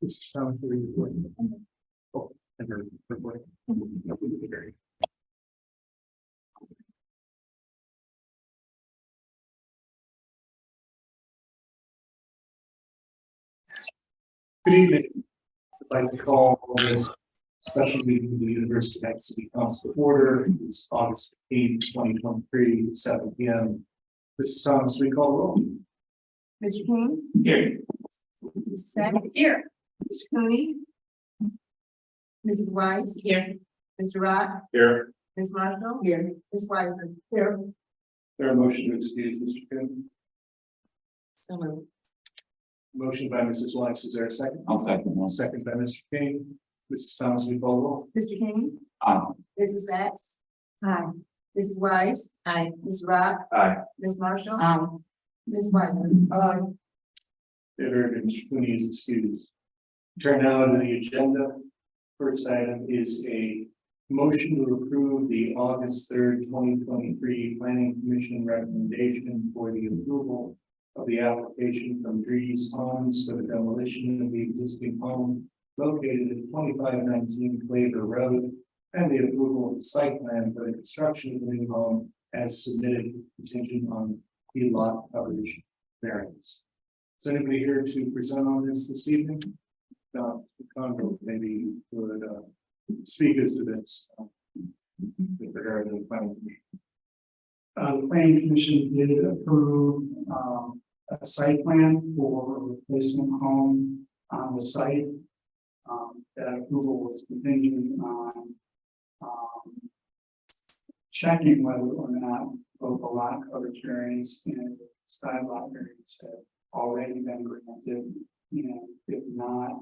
This sounds very important. Oh, and they're recording. Good evening. I'd like to call this special meeting of the University of Texas City Council to order. It's August 15th, 2023, 7 p.m. Mrs. Thomas, we call roll. Mr. King? Here. Mrs. Sacks? Here. Mr. Cooney? Mrs. Weiss? Here. Mr. Rock? Here. Ms. Marshall? Here. Ms. Wiseman? Here. There a motion to excuse Mr. Coon? So moved. Motion by Mrs. Weiss. Is there a second? I'll second that. Second by Mr. King. Mrs. Thomas, we call roll. Mr. King? Aye. Mrs. Sacks? Aye. Mrs. Weiss? Aye. Mr. Rock? Aye. Ms. Marshall? Aye. Ms. Wiseman? Aye. There, Mr. Cooney is excused. Turn now to the agenda. First item is a motion to approve the August 3rd, 2023 Planning Commission recommendation for the approval of the application from Drees Homes for the demolition of the existing home located at 2519 Claver Road and the approval of the site plan for the construction of the new home as submitted contingent on the lot coverage variance. Is anybody here to present on this evening? Congo maybe would speak as to this with regard to the planning commission. The planning commission did approve a site plan for a replacement home on the site. That approval was contingent on checking whether or not both the lot coverage variance and side lot variance had already been granted, and if not,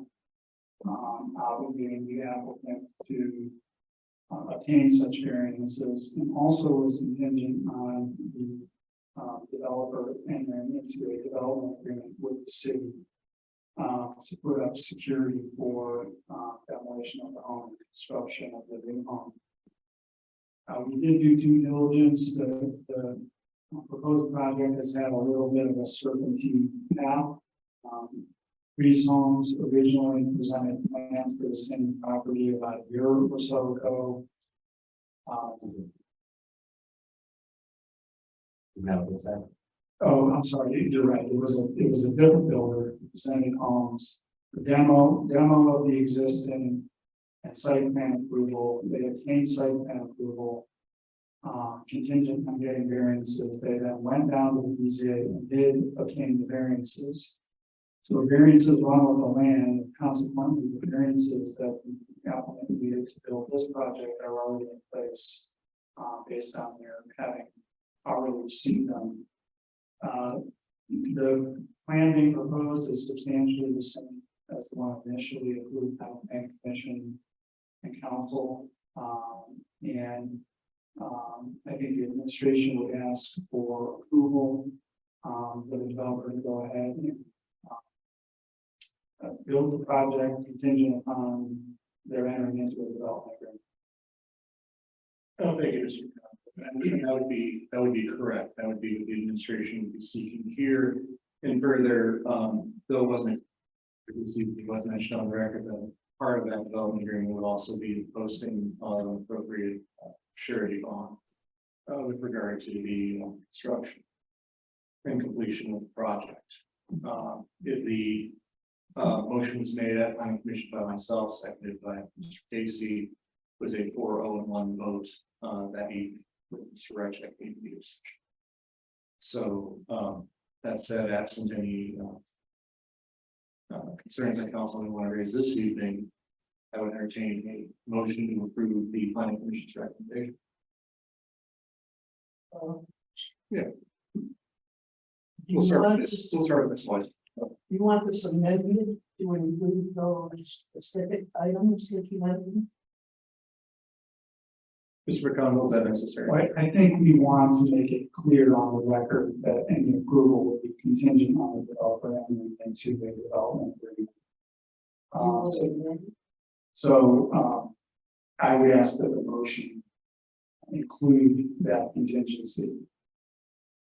obligating the applicant to obtain such variances, and also was contingent on the developer entering into a development agreement with the city to put up security for demolition of the home and construction of the new home. We did do due diligence. The proposed project has had a little bit of a serpentine path. Drees Homes originally presented plans for the same property about a year or so ago. Oh, I'm sorry, you're right. It was a different builder presenting homes. The demo of the existing and site plan approval. They obtained site plan approval contingent on getting variances. They then went down to the BZA and did obtain the variances. So the variances run with the land. Consequently, the variances that the applicant needed to build this project are already in place based on their having already received them. The plan being proposed is substantially the same as the one initially approved by the Planning Commission and Council. I think the administration would ask for approval for the developer to go ahead and build the project contingent upon their entering into a development agreement. Oh, thank you, Mr. Coon. And that would be correct. That would be what the administration would be seeking here. And further, Bill wasn't mentioned on the record that part of that development agreement would also be the posting of appropriate surety bond with regard to the construction and completion of the project. If the motion was made at planning commission by myself, seconded by Mr. Casey, was a 4-0-1 vote that he with Mr. Rechek being used. So that said, absent any concerns that council may want to raise this evening, I would entertain a motion to approve the planning commission's recommendation. Yeah. We'll start with this one. You want this amendment to include those specific items that you mentioned? Mr. McConnell, is that necessary? Right, I think we want to make it clear on the record that any approval will be contingent on the developer entering into the development agreement. I would ask that the motion include that contingency.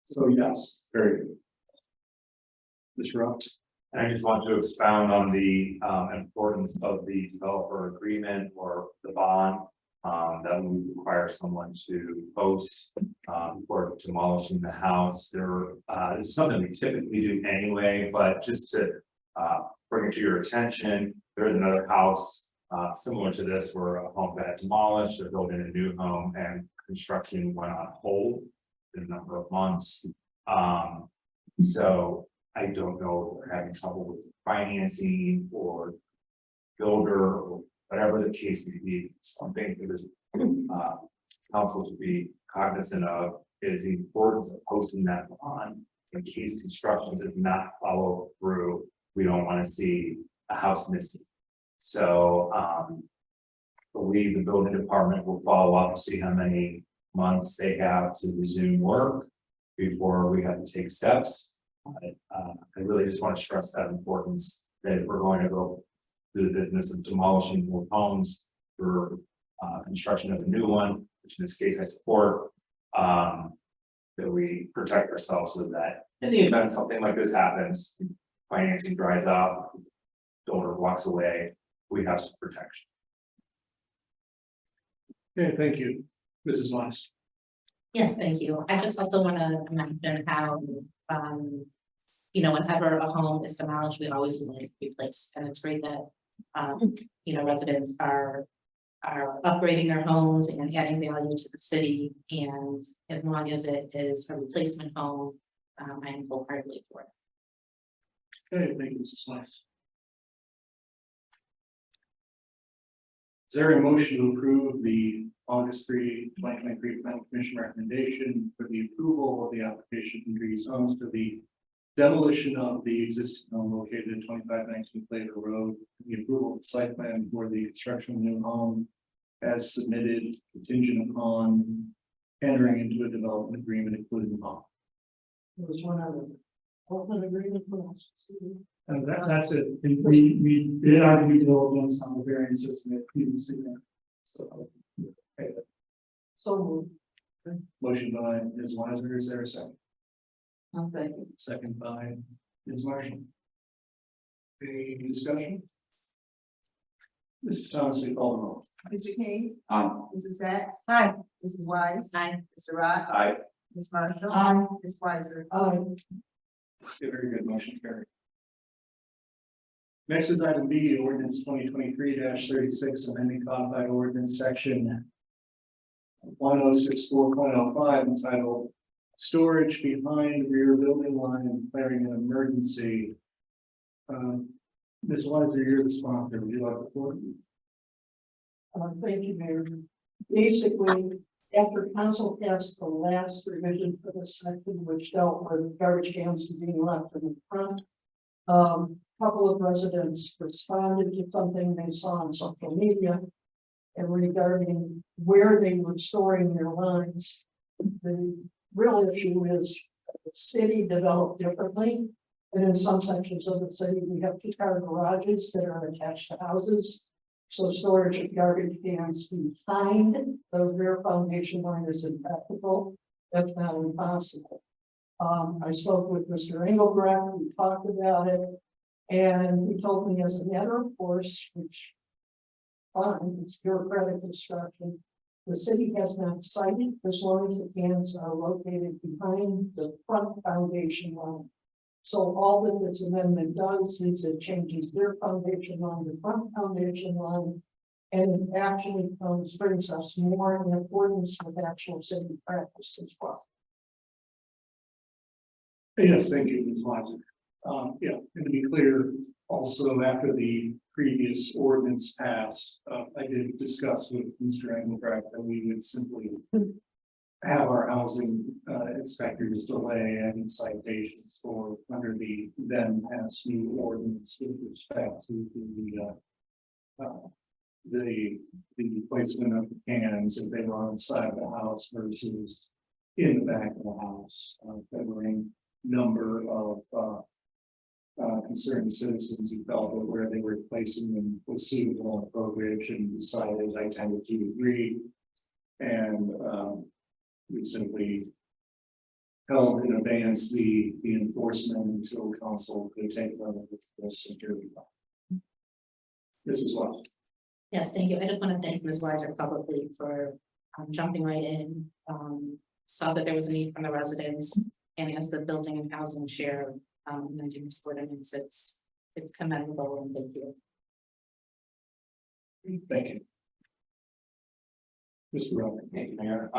So yes. Very good. Mr. Rock? And I just want to expound on the importance of the developer agreement or the bond. That would require someone to post before demolishing the house. This is something we typically do anyway, but just to bring it to your attention, there's another house similar to this where a home got demolished, they're building a new home and construction went on hold in a number of months. So I don't know if they're having trouble with financing or builder or whatever the case may be. Something that is council to be cognizant of is the importance of posting that bond in case construction does not follow through. We don't want to see a house missing. So believe the building department will follow up, see how many months they have to resume work before we have to take steps. I really just want to stress that importance that if we're going to go through the business of demolishing more homes for construction of a new one, which in this case I support, that we protect ourselves so that in the event something like this happens, financing dries up, builder walks away, we have some protection. Okay, thank you. Mrs. Wise. Yes, thank you. I just also want to mention how, whenever a home is demolished, we always need to replace. And it's great that, residents are upgrading their homes and adding value to the city. And as long as it is a replacement home, I am wholeheartedly for it. Okay, thank you, Mrs. Wise. Is there a motion to approve the August 3, 2023 Planning Commission recommendation for the approval of the application from Trees Homes for the demolition of the existing home located at 2519 Plater Road, the approval of the site plan for the construction of the new home as submitted, contingent upon entering into a development agreement including the home? There was one other. Development agreement for us. And that's it. And we did our due diligence on the variances that previously. So. Okay. So Motion by Ms. Weiser, is there a second? okay. Second by Ms. Marshall. Any discussion? Mrs. Thomas, we call the roll. Mr. King, Aye. Mrs. Sacks. Hi. Mrs. Wise. Aye. Mr. Rock. Aye. Ms. Marshall. Aye. Ms. Weiser. Okay, very good, motion carried. Next is item B, ordinance 2023-36, amending codified ordinance section 1064.05 entitled Storage Behind Rear Building Line and Declaring an Emergency. Ms. Weiser, you're the sponsor. Would you like the floor? Thank you, Mayor. Basically, after council passed the last revision for this section, which dealt with garbage cans being left in the front, couple of residents responded to something they saw on social media and regarding where they were storing their lines. The real issue is the city developed differently. And in some sections of the city, we have 2-car garages that are attached to houses. So storage of garbage cans behind the rear foundation line is impractical. That's not impossible. I spoke with Mr. Engelbrecht, we talked about it. And he told me as a matter of course, which fine, it's bureaucratic construction. The city has not cited as long as the cans are located behind the front foundation line. So all that this amendment does is it changes their foundation line, the front foundation line. And it actually brings us more in accordance with actual city practice as well. Yes, thank you, Ms. Weiser. Yeah, and to be clear, also after the previous ordinance passed, I did discuss with Mr. Engelbrecht that we would simply have our housing inspectors delay any citations for under the then passed new ordinance with respect to the placement of the cans if they were on the side of the house versus in the back of the house. There were a number of concerned citizens who felt that where they were placing them was suitable and appropriate and decided I tended to agree. And we simply held in abeyance the enforcement until council could take one of this security. This is what, Yes, thank you. I just want to thank Ms. Weiser publicly for jumping right in. Saw that there was a need from the residents, and as the building and housing share, amending this ordinance, it's commendable, and thank you. thank you. Mr. Rowan. Thank you, Mayor.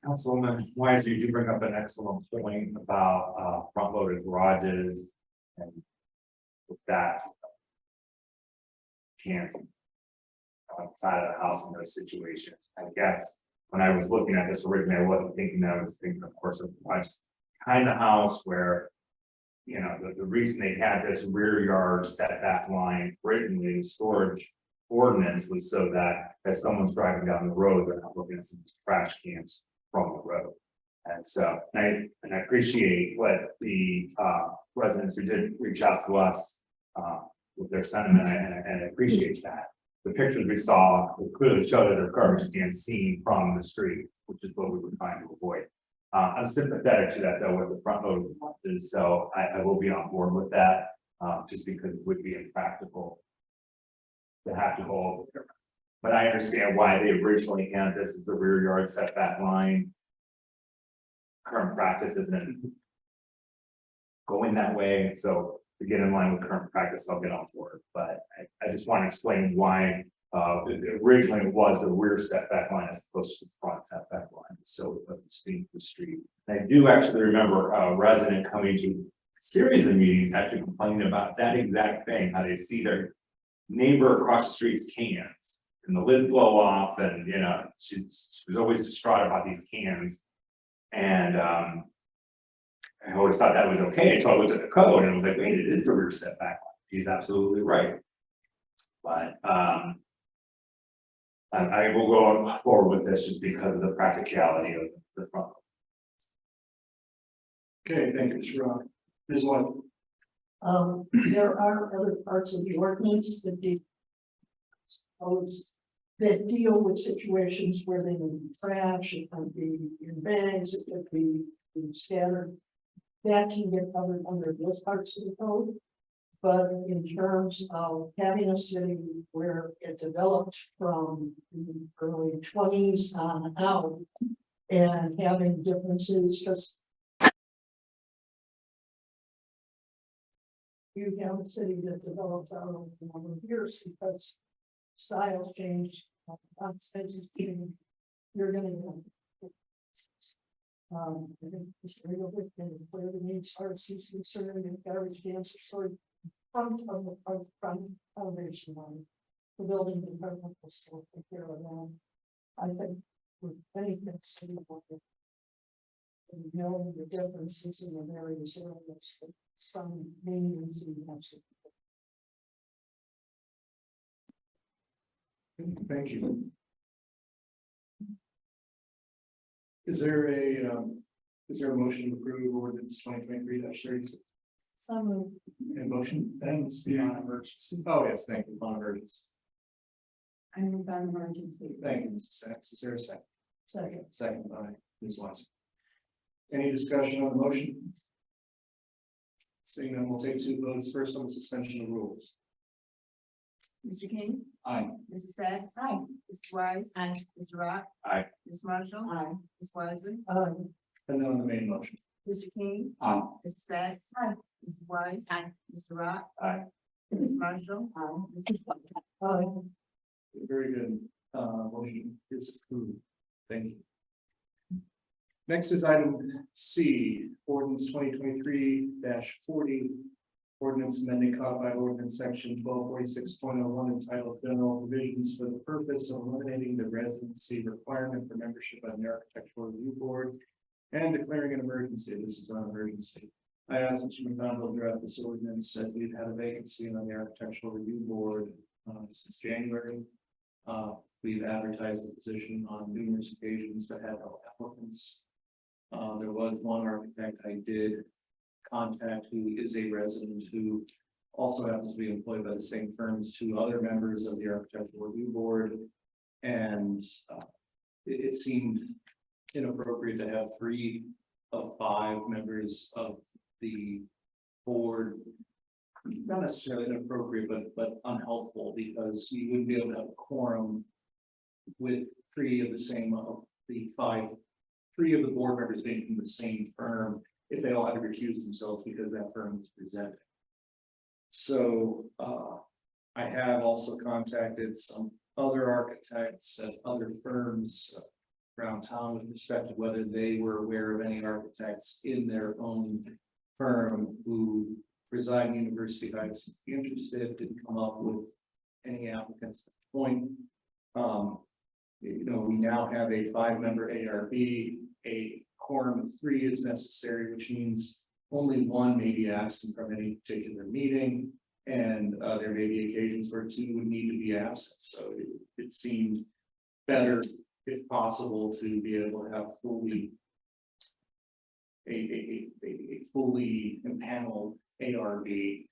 Councilwoman Weiser, you do bring up an excellent point about front loaded garages and with that can't outside of the house in those situations. I guess when I was looking at this originally, I wasn't thinking that. I was thinking, of course, of just kind of house where, you know, the reason they had this rear yard setback line written in storage ordinance was so that as someone's driving down the road, they're not looking at some trash cans from the road. And so, I appreciate what the residents who did reach out to us with their sentiment, and I appreciate that. The pictures we saw clearly showed that their garbage cans seen from the street, which is what we were trying to avoid. I'm sympathetic to that though, with the front load is, so I will be on board with that, just because it would be impractical to have to hold. But I understand why they originally had this as the rear yard setback line. Current practice isn't going that way, so to get in line with current practice, I'll get on board. But I just want to explain why originally it was the rear setback line as opposed to the front setback line, so it doesn't speak the street. And I do actually remember a resident coming to a series of meetings actually complaining about that exact thing, how they see their neighbor across the street's cans and the lids blow off, and you know, she was always distraught about these cans. And I always thought that was okay until I looked at the code and I was like, wait, it is the rear setback line. He's absolutely right. But I will go forward with this just because of the practicality of the front. Okay, thank you, Mr. Rowan. Ms. White. There are other parts of the ordinance that deal with situations where they would be trash, it could be in bags, it could be scattered. That can get covered under those parts of the code. But in terms of having a city where it developed from the early 20s on out and having differences, just you have a city that develops out over a number of years because styles change, stages change, you're gonna I think Mr. Rehoboth and where the needs are, seems concerned and garbage cans are sort of front of the front foundation line. The building department will still take care of that. I think with anything city and knowing the differences in the various areas that some maintenance and actually. Thank you. Is there a motion to approve ordinance 2023-36? So moved. A motion, thanks, the emergency. Oh, yes, thank you, on emergency. I move on emergency. Thank you, Mrs. Sacks. Is there a second? Second. Second by Ms. Weiser. Any discussion on the motion? Seeing none, we'll take two votes. First on the suspension of rules. Mr. King? Aye. Mrs. Sacks? Aye. Mrs. Wise? Aye. Mr. Rock? Aye. Ms. Marshall? Aye. Ms. Wiseman? And then on the main motion. Mr. King? Aye. Mrs. Sacks? Aye. Mrs. Wise? Aye. Mr. Rock? Aye. Ms. Marshall? Aye. Mrs. White? Very good. Motion is approved. Thank you. Next is item C, ordinance 2023-40. Ordinance amending codified ordinance section 1246.01 entitled General Provisions for the purpose of eliminating the residency requirement for membership on the Architectural Review Board and declaring an emergency. This is an emergency. I asked Mr. McDonald to draft this ordinance as we've had a vacancy on the Architectural Review Board since January. We've advertised the position on numerous occasions that had no applicants. There was one architect I did contact who is a resident who also happens to be employed by the same firm as two other members of the Architectural Review Board. And it seemed inappropriate to have 3 of 5 members of the board. Not necessarily inappropriate, but unhelpful, because you wouldn't be able to have a quorum with 3 of the same of the 5, 3 of the board members being from the same firm, if they all had to recuse themselves because that firm was presented. So I have also contacted some other architects at other firms around town with respect to whether they were aware of any architects in their own firm who reside in University Heights, interested, didn't come up with any applicants at the point. You know, we now have a 5-member ARB, a quorum of 3 is necessary, which means only 1 may be absent from any particular meeting. And there may be occasions where 2 would need to be absent, so it seemed better, if possible, to be able to have fully a fully empaneled ARB,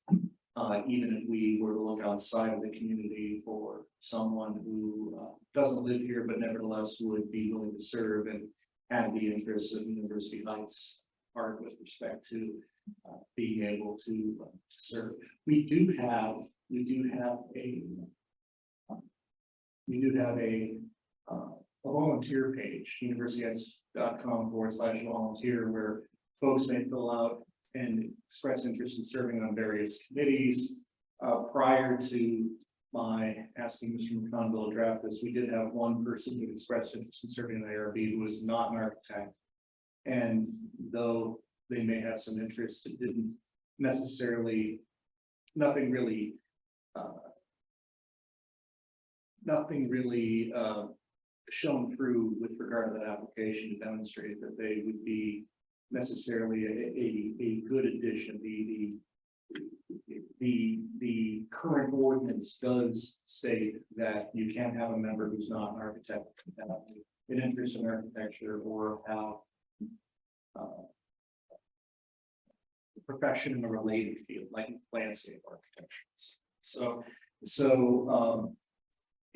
even if we were to look outside of the community for someone who doesn't live here, but nevertheless would be willing to serve and have the interests of University Heights Park with respect to being able to serve. We do have a volunteer page, universityights.com/volunteer, where folks may fill out and express interest in serving on various committees. Prior to my asking Mr. McConville to draft this, we did have 1 person who expressed interest in serving in the ARB who was not an architect. And though they may have some interest, it didn't necessarily, nothing really shown through with regard to that application to demonstrate that they would be necessarily a good addition. The current ordinance does state that you can't have a member who's not an architect, have an interest in architecture, or have a profession in a related field like landscape architecture. So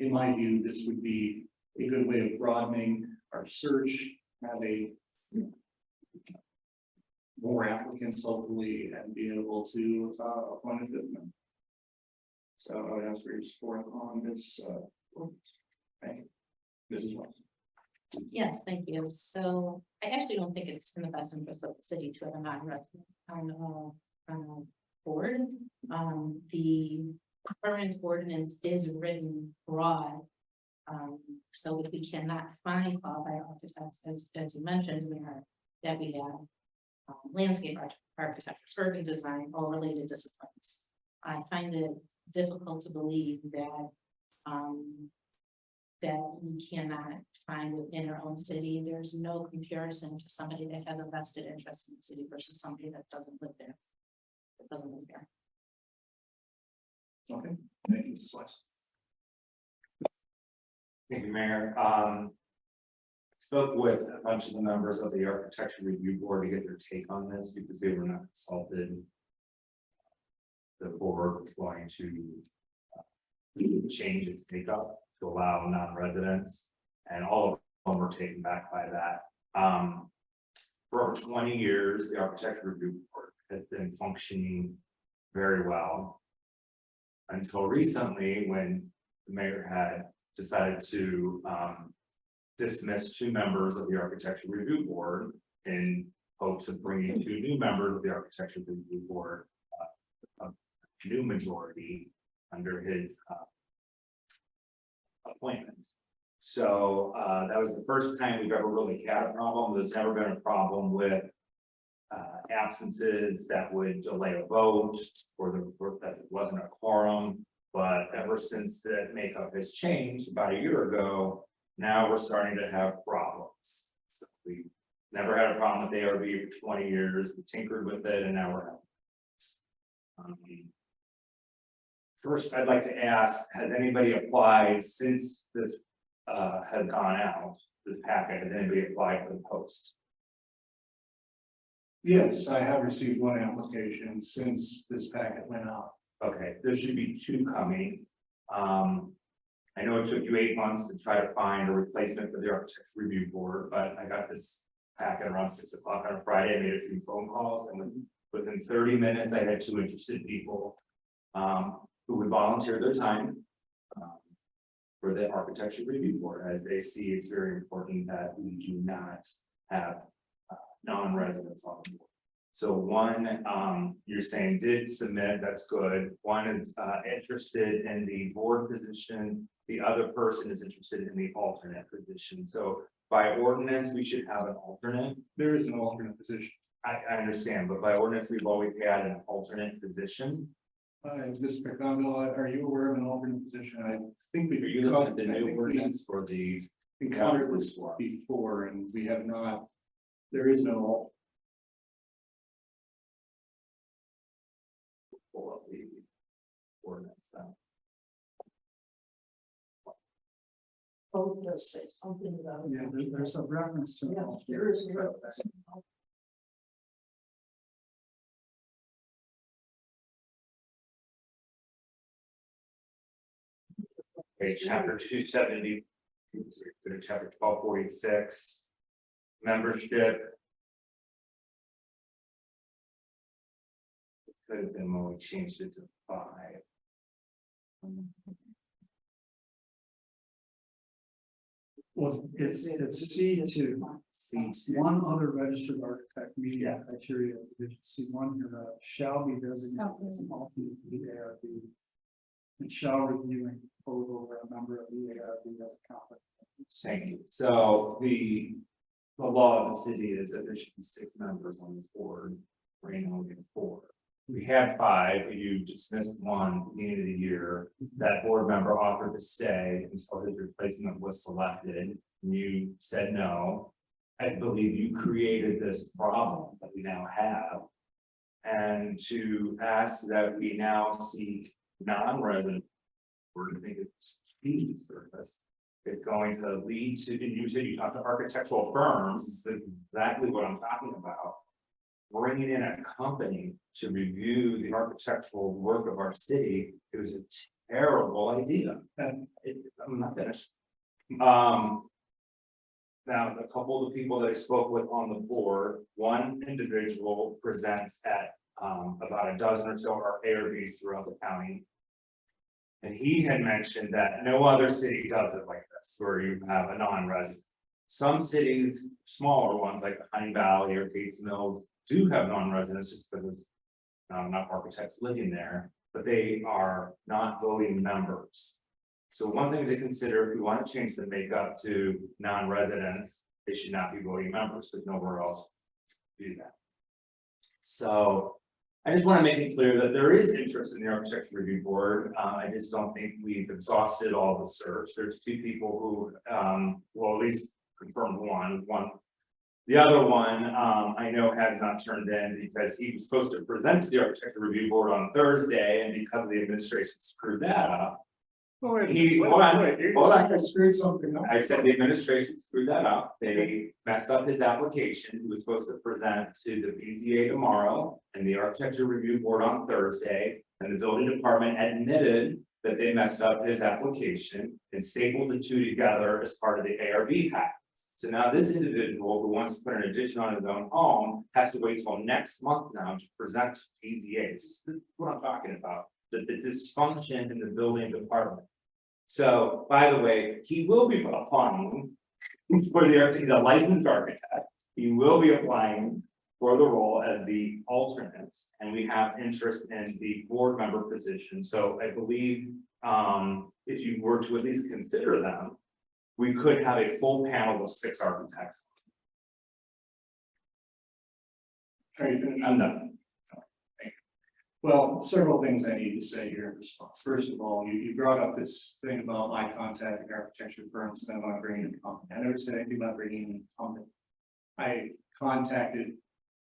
in my view, this would be a good way of broadening our search, have a more applicants hopefully, and be able to appoint a 5th member. So I would ask for your support on this. Thank you. Mrs. Watson. Yes, thank you. So I actually don't think it's in the best interest of the city to have a non-resident on a board. The current ordinance is written broad. So if we cannot find qualified architects, as you mentioned, we have landscape architecture, urban design, or related disciplines. I find it difficult to believe that we cannot find within our own city. There's no comparison to somebody that has a vested interest in the city versus somebody that doesn't live there. Okay, thank you, Mrs. Watson. Thank you, Mayor. Spoke with a bunch of the members of the Architecture Review Board to get their take on this because they were not consulted. The board was going to change its makeup to allow non-residents, and all of them were taken back by that. For over 20 years, the Architecture Review Board has been functioning very well until recently, when the mayor had decided to dismiss 2 members of the Architecture Review Board in hopes of bringing 2 new members of the Architecture Review Board, a new majority under his appointment. So that was the first time we've ever really had a problem. There's never been a problem with absences that would delay a vote, or that it wasn't a quorum. But ever since the makeup has changed about a year ago, now we're starting to have problems. So we never had a problem with ARB for 20 years. We tinkered with it, and now we're having. First, I'd like to ask: has anybody applied since this has gone out? This packet, has anybody applied for the post? Yes, I have received 1 application since this packet went out. Okay, there should be 2 coming. I know it took you 8 months to try to find a replacement for the architecture review board, but I got this packet around 6 o'clock on a Friday. I made a few phone calls, and within 30 minutes, I had 2 interested people who would volunteer their time for the architecture review board, as they see it's very important that we do not have non-residents on the board. So one, you're saying did submit, that's good. One is interested in the board position. The other person is interested in the alternate position. So by ordinance, we should have an alternate. There is an alternate position. I understand, but by ordinance, we've always had an alternate position. Mr. McConville, are you aware of an alternate position? I think Are you looking at the new ordinance for the? encountered this before, and we have not, there is no. Pull up the ordinance then. Oh, it does say something about. Yeah, there's a reference to. Yeah, there is a reference. Okay, chapter 270. Chapter 1246. Membership. Could have been when we changed it to 5. Well, it's C2. One other registered architect meeting criteria, division C1 here, shall be designated as an alternate to the ARB. And shall review and propose over a member of the ARB as a conflict. Thank you. So the law of the city is that there should be 6 members on this board. Right now we have 4. We had 5. You dismissed one at the beginning of the year. That board member offered to stay until his replacement was selected. You said no. I believe you created this problem that we now have. And to ask that we now seek non-resident. We're going to think it's huge service. It's going to lead to, and you said you talked to architectural firms, this is exactly what I'm talking about. Bringing in a company to review the architectural work of our city, it was a terrible idea. And I'm not finished. Now, a couple of the people that I spoke with on the board, one individual presents at about a dozen or so ARBs throughout the county. And he had mentioned that no other city does it like this, where you have a non-resident. Some cities, smaller ones like Hunting Valley or Gates Mills, do have non-residents just because there's not enough architects living there, but they are not voting members. So one thing to consider, if we want to change the makeup to non-residents, they should not be voting members, because nowhere else do that. So I just want to make it clear that there is interest in the architecture review board. I just don't think we've exhausted all the search. There's 2 people who, well, at least confirmed one. The other one, I know has not turned in because he was supposed to present to the architecture review board on Thursday, and because the administration screwed that up. Hold on. Screwed something up. I said the administration screwed that up. They messed up his application. He was supposed to present to the BZA tomorrow and the architecture review board on Thursday. And the building department admitted that they messed up his application and stapled the 2 together as part of the ARB hack. So now this individual who wants to put an addition on his own home has to wait till next month now to present to BZA. This is what I'm talking about. The dysfunction in the building department. So, by the way, he will be applying for he's a licensed architect. He will be applying for the role as the alternate, and we have interest in the board member position. So I believe if you were to at least consider them, we could have a full panel of 6 architects. Are you finished? I'm done. Well, several things I need to say here in response. First of all, you brought up this thing about my contacting architecture firms, and I'm not bringing in a company. I never said anything about bringing in a company. I contacted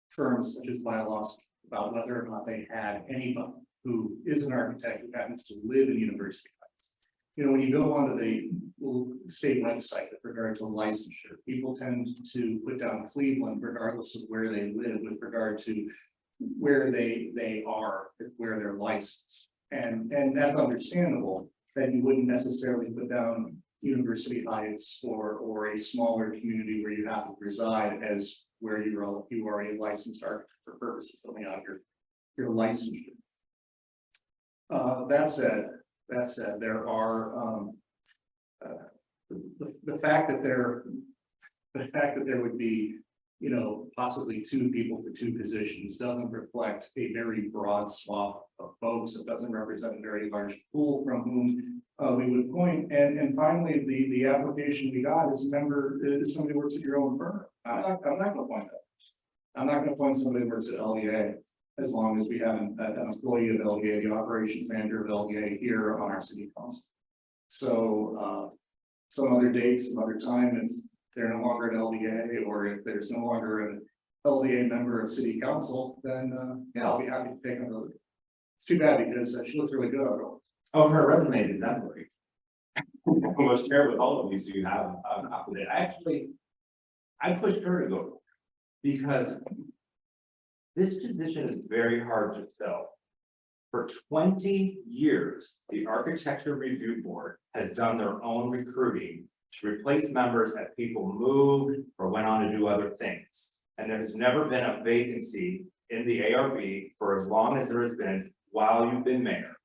firms such as Bylaws about whether or not they had anybody who is an architect who happens to live in University Heights. You know, when you go onto the state website with regard to licensure, people tend to put down Cleveland regardless of where they live with regard to where they are, where they're licensed. And that's understandable. that you wouldn't necessarily put down University Heights or a smaller community where you have to reside as where you are a licensed architect for purposes of filling out your licensure. That said, there are, the fact that there would be, you know, possibly 2 people for 2 positions doesn't reflect a very broad swath of folks. It doesn't represent a very large pool from whom we would appoint. And finally, the application we got is somebody who works at your own firm. I'm not going to appoint that. I'm not going to appoint somebody who works at LDA as long as we have an employee of LDA, the operations manager of LDA here on our city council. So some other date, some other time, if they're no longer at LDA, or if there's no longer an LDA member of city council, then yeah, I'll be happy to take another look. It's too bad because she looks really good on it. Oh, her resume is exemplary. Almost share with all of you so you have a copy of it. I pushed her to go because this position is very hard to fill. For 20 years, the Architecture Review Board has done their own recruiting to replace members as people moved or went on to do other things. And there has never been a vacancy in the ARB for as long as there has been while you've been mayor.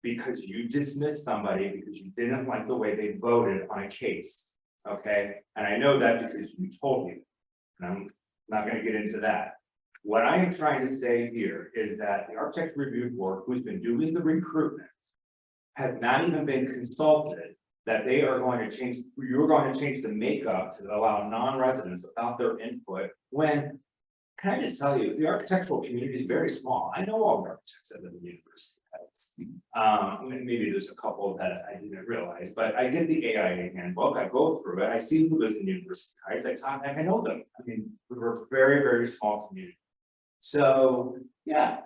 Because you dismissed somebody because you didn't like the way they voted on a case, okay? And I know that because you told me, and I'm not gonna get into that. What I am trying to say here is that the Architecture Review Board, who's been doing the recruitment, has not even been consulted that they are going to change, you're going to change the makeup to allow non-residents without their input when, can I just tell you, the architectural community is very small. I know all the architects that live in the University Heights. Maybe there's a couple that I didn't realize, but I did the AIA handbook. I go through it. I see who lives in University Heights. I talk, and I know them. I mean, we're a very, very small community. So, yeah,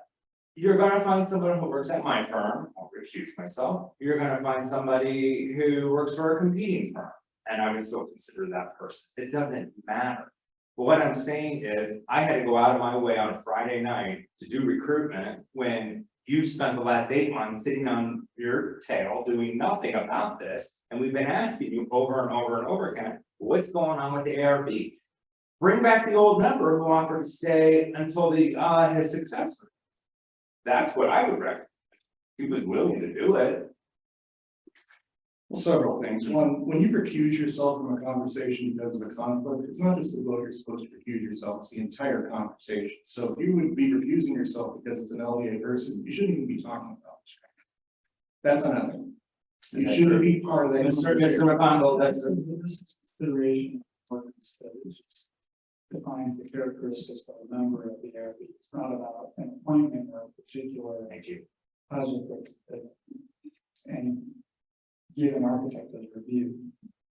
you're gonna find someone who works at my firm. I'll recuse myself. You're gonna find somebody who works for a competing firm, and I would still consider that person. It doesn't matter. But what I'm saying is, I had to go out of my way on a Friday night to do recruitment when you spent the last 8 months sitting on your tail doing nothing about this. And we've been asking you over and over and over again, what's going on with the ARB? Bring back the old member who offered to stay until his successor. That's what I would recommend. He was willing to do it. Well, several things. One, when you recuse yourself from a conversation because of a conflict, it's not just the vote you're supposed to recuse yourself, it's the entire conversation. So if you would be recusing yourself because it's an LDA person, you shouldn't even be talking about this. That's unethical. You shouldn't be part of that. Mr. McConville, This is consideration of ordinance that is just defines the characteristics of a member of the ARB. It's not about an appointment or a particular Thank you. project and give an architect a review.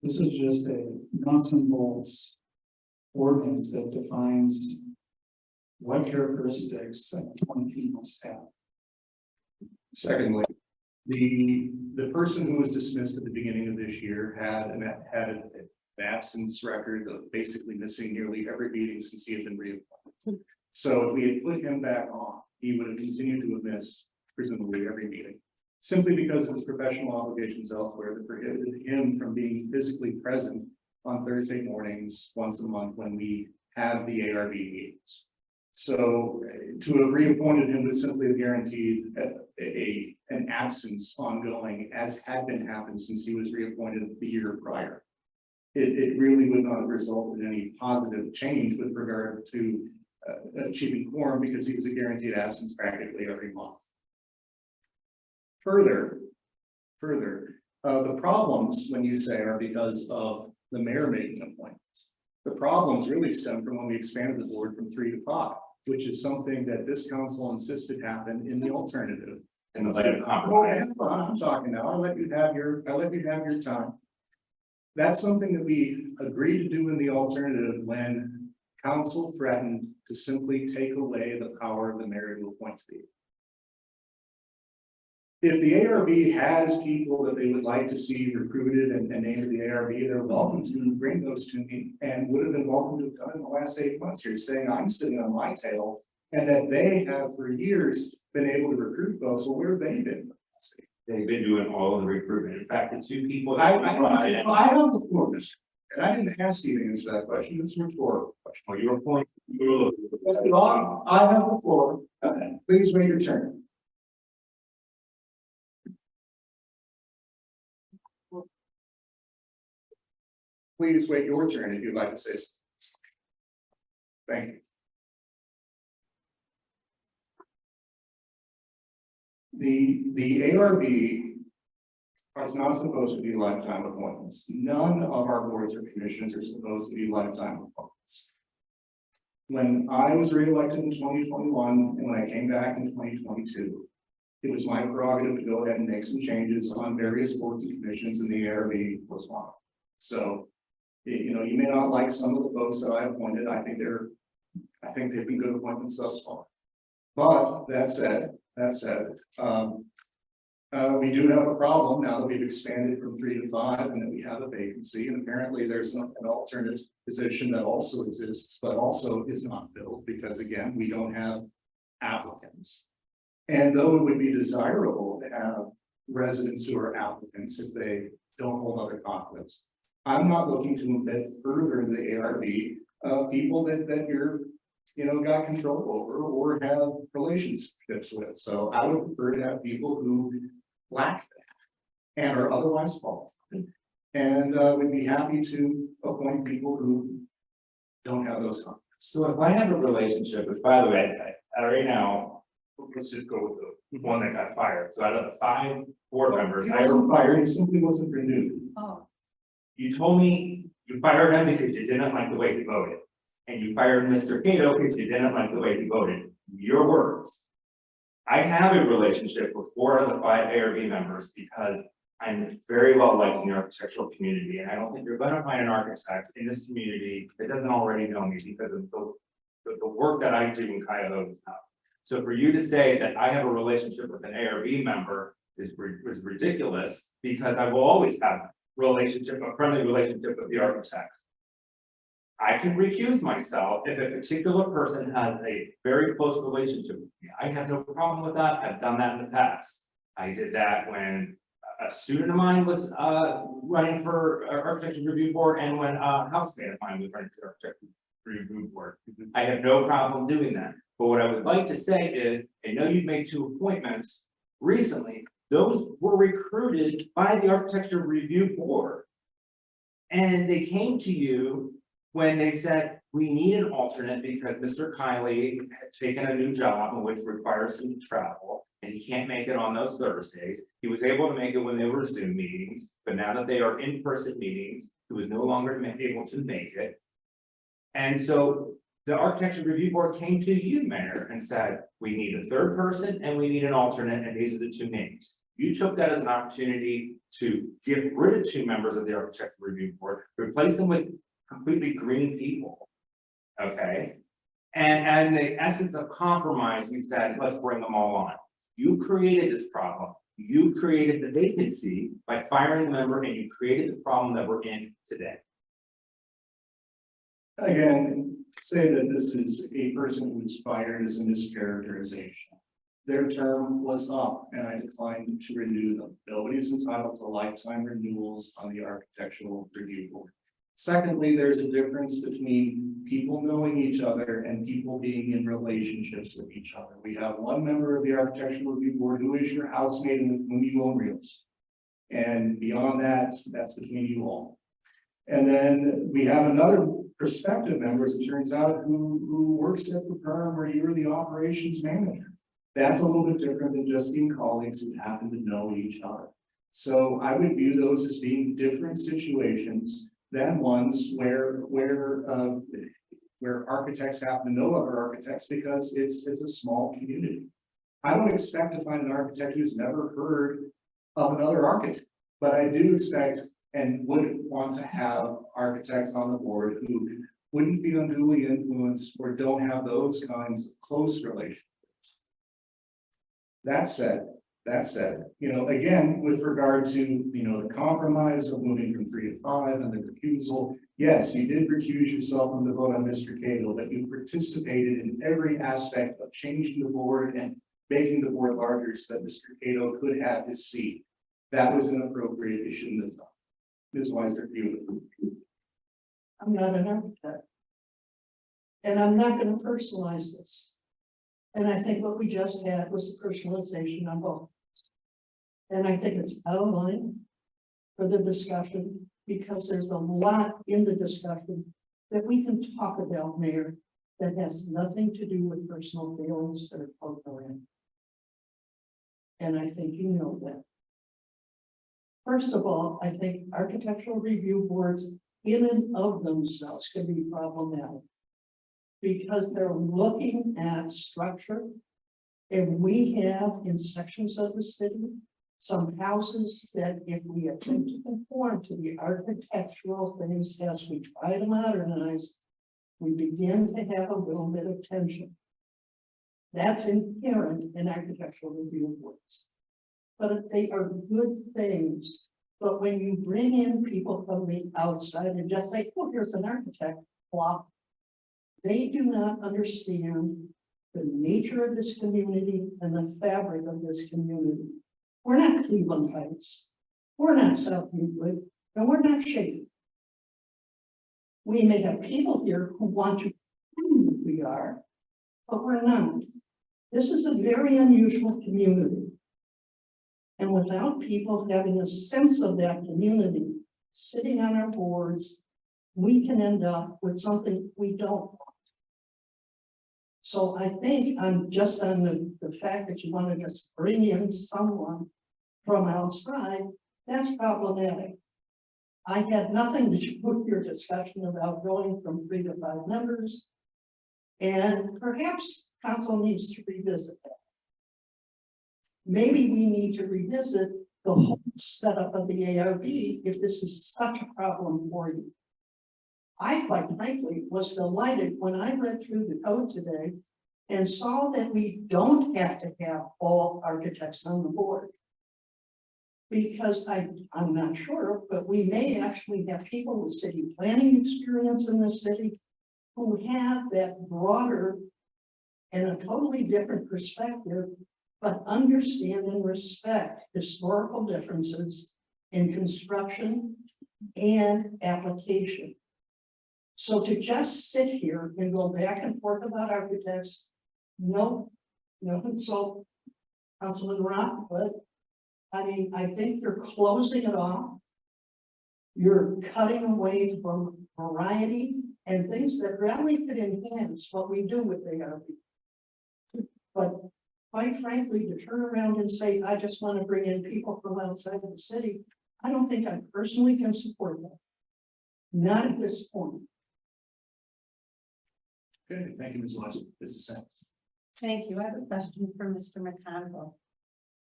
This is just a nuts and bolts ordinance that defines what characteristics an appointee must have. Secondly, the person who was dismissed at the beginning of this year had an absence record of basically missing nearly every meeting since he had been reappointed. So if we had put him back on, he would have continued to have missed presumably every meeting, simply because of his professional obligations elsewhere that prohibited him from being physically present on Thursday mornings once a month when we have the ARB meetings. So to have reappointed him would simply have guaranteed an absence ongoing, as had been happened since he was reappointed the year prior. It really would not have resulted in any positive change with regard to achieving quorum because he was a guaranteed absence practically every month. Further, the problems, when you say, are because of the mayor making appointments. The problems really stem from when we expanded the board from 3 to 5, which is something that this council insisted happen in the alternative. In the light of Oh, compromise. have fun. I'm talking now. I'll let you have your time. That's something that we agreed to do in the alternative when council threatened to simply take away the power of the mayor to appoint people. If the ARB has people that they would like to see recruited and named to the ARB, they're welcome to bring those to me and would have been welcome to have done in the last 8 months. You're saying I'm sitting on my tail and that they have for years been able to recruit folks. Well, where have they been? They've been doing all of the recruitment. In fact, the two people. I have the floor, Mr. And I didn't ask you to answer that question, it's a rhetorical question. Well, you were pointing. You were looking. Yes, well, I have the floor, please wait your turn. Please wait your turn if you'd like to say something. Thank you. The ARB is not supposed to be lifetime appointments. None of our boards or commissions are supposed to be lifetime appointments. When I was reelected in 2021 and when I came back in 2022, it was my prerogative to go ahead and make some changes on various boards and commissions, and the ARB was one of them. So, you know, you may not like some of the folks that I appointed. I think they've been good appointments thus far. But that said, we do have a problem now that we've expanded from 3 to 5 and that we have a vacancy, and apparently there's an alternate position that also exists, but also is not filled because again, we don't have applicants. And though it would be desirable to have residents who are applicants if they don't hold other conflicts, I'm not looking to embed further in the ARB people that you're, you know, got control over or have relationships with. So I would prefer to have people who lack that and are otherwise qualified, and would be happy to appoint people who don't have those conflicts. So if I have a relationship, which by the way, right now, let's just go with the one that got fired. So out of the 5 board members, He wasn't fired, he simply wasn't renewed. Oh. you told me you fired him because you didn't like the way he voted. And you fired Mr. Cato because you didn't like the way he voted. Your words. I have a relationship with 4 of the 5 ARB members because I'm very well liked in the architectural community, and I don't think you're going to find an architect in this community that doesn't already know me because of the work that I do in Cuyahoga. So for you to say that I have a relationship with an ARB member is ridiculous, because I will always have a friendly relationship with the architects. I can recuse myself if a particular person has a very close relationship with me. I have no problem with that. I've done that in the past. I did that when a student of mine was running for architecture review board, and when a housemate of mine was running for architecture review board. I have no problem doing that. But what I would like to say is, I know you've made 2 appointments recently. Those were recruited by the architecture review board. And they came to you when they said, we need an alternate because Mr. Kiley had taken a new job which requires some travel, and he can't make it on those Thursdays. He was able to make it when they were Zoom meetings, but now that they are in-person meetings, he was no longer able to make it. And so the architecture review board came to you, Mayor, and said, we need a 3rd person and we need an alternate, and these are the 2 names. You took that as an opportunity to get rid of 2 members of the architecture review board, replace them with completely green people. Okay. And the essence of compromise, we said, let's bring them all on. You created this problem. You created the vacancy by firing a member, and you created the problem that we're in today. Again, say that this is a person who's fired as a mischaracterization. Their term was up and I declined to renew them. Nobody's entitled to lifetime renewals on the architectural review board. Secondly, there's a difference between people knowing each other and people being in relationships with each other. We have one member of the architectural review board who is your housemate and with whom you own reals. And beyond that, that's between you all. And then we have another prospective member, as it turns out, who works at the firm where you're the operations manager. That's a little bit different than just being colleagues who happen to know each other. So I would view those as being different situations than ones where architects happen to know other architects, because it's a small community. I don't expect to find an architect who's never heard of another architect, but I do expect and would want to have architects on the board who wouldn't be unduly influenced or don't have those kinds of close relationships. That said, you know, again, with regard to, you know, the compromise of moving from 3 to 5 and the recusal, yes, you did recuse yourself from the vote on Mr. Cato, but you participated in every aspect of changing the board and making the board larger so that Mr. Cato could have his seat. That was inappropriate, it shouldn't have done. Ms. Weiser, you. I'm not an architect. And I'm not gonna personalize this. And I think what we just had was the personalization on both. And I think it's out of line for the discussion, because there's a lot in the discussion that we can talk about, Mayor, that has nothing to do with personal feelings that are programmed. And I think you know that. First of all, I think architectural review boards in and of themselves can be problematic. Because they're looking at structure. And we have in sections of the city, some houses that if we attempt to conform to the architectural things as we try to modernize, we begin to have a little bit of tension. That's inherent in architectural review boards. But they are good things. But when you bring in people from the outside and just say, oh, here's an architect, blah. They do not understand the nature of this community and the fabric of this community. We're not Cleveland Heights. We're not South Euclid, and we're not Shady. We may have people here who want to prove that we are, but we're not. This is a very unusual community. And without people having a sense of that community, sitting on our boards, we can end up with something we don't want. So I think on the fact that you want to just bring in someone from outside, that's problematic. I had nothing to do with your discussion about going from 3 to 5 members. And perhaps council needs to revisit that. Maybe we need to revisit the whole setup of the ARB if this is such a problem for you. I quite frankly was delighted when I read through the code today and saw that we don't have to have all architects on the board. Because I'm not sure, but we may actually have people with city planning experience in this city who have that broader and a totally different perspective, but understand and respect historical differences in construction and application. So to just sit here and go back and forth about architects, no, so Councilman Rock, but I mean, I think you're closing it off. You're cutting away from variety and things that really could enhance what we do with ARB. But quite frankly, to turn around and say, I just want to bring in people from outside of the city, I don't think I personally can support that. Not at this point. Okay, thank you, Ms. Weiser. Mrs. Sachs. Thank you. I have a question for Mr. McConville.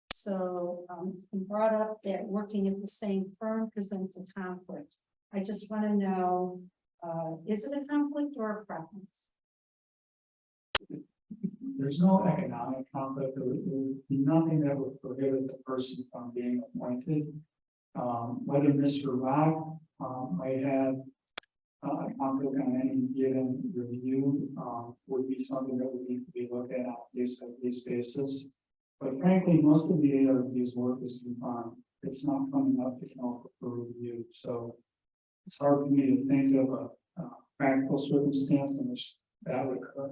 So it's been brought up that working at the same firm presents a conflict. I just want to know, is it a conflict or a preference? There's no economic conflict. There would be nothing that would prohibit the person from being appointed. Whether Mr. Rock might have a conflict on any given review would be something that would need to be looked at on a case-by-case basis. But frankly, most of the ARB's work is confined. It's not coming up to council for review. So it's hard for me to think of a practical circumstance in which that would occur.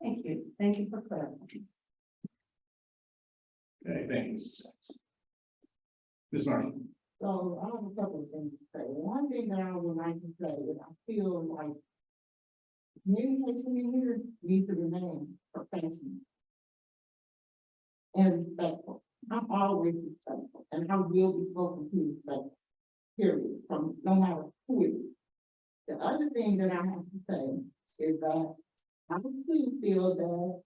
Thank you. Thank you for clarifying. Okay, thank you, Mrs. Sachs. Ms. Martin. So I have a couple of things to say. One thing that I would like to say is I feel like communication in here needs to remain professional and respectful. I'm always respectful and I will be spoken to respectful, period, from no matter who it is. The other thing that I have to say is that I do feel that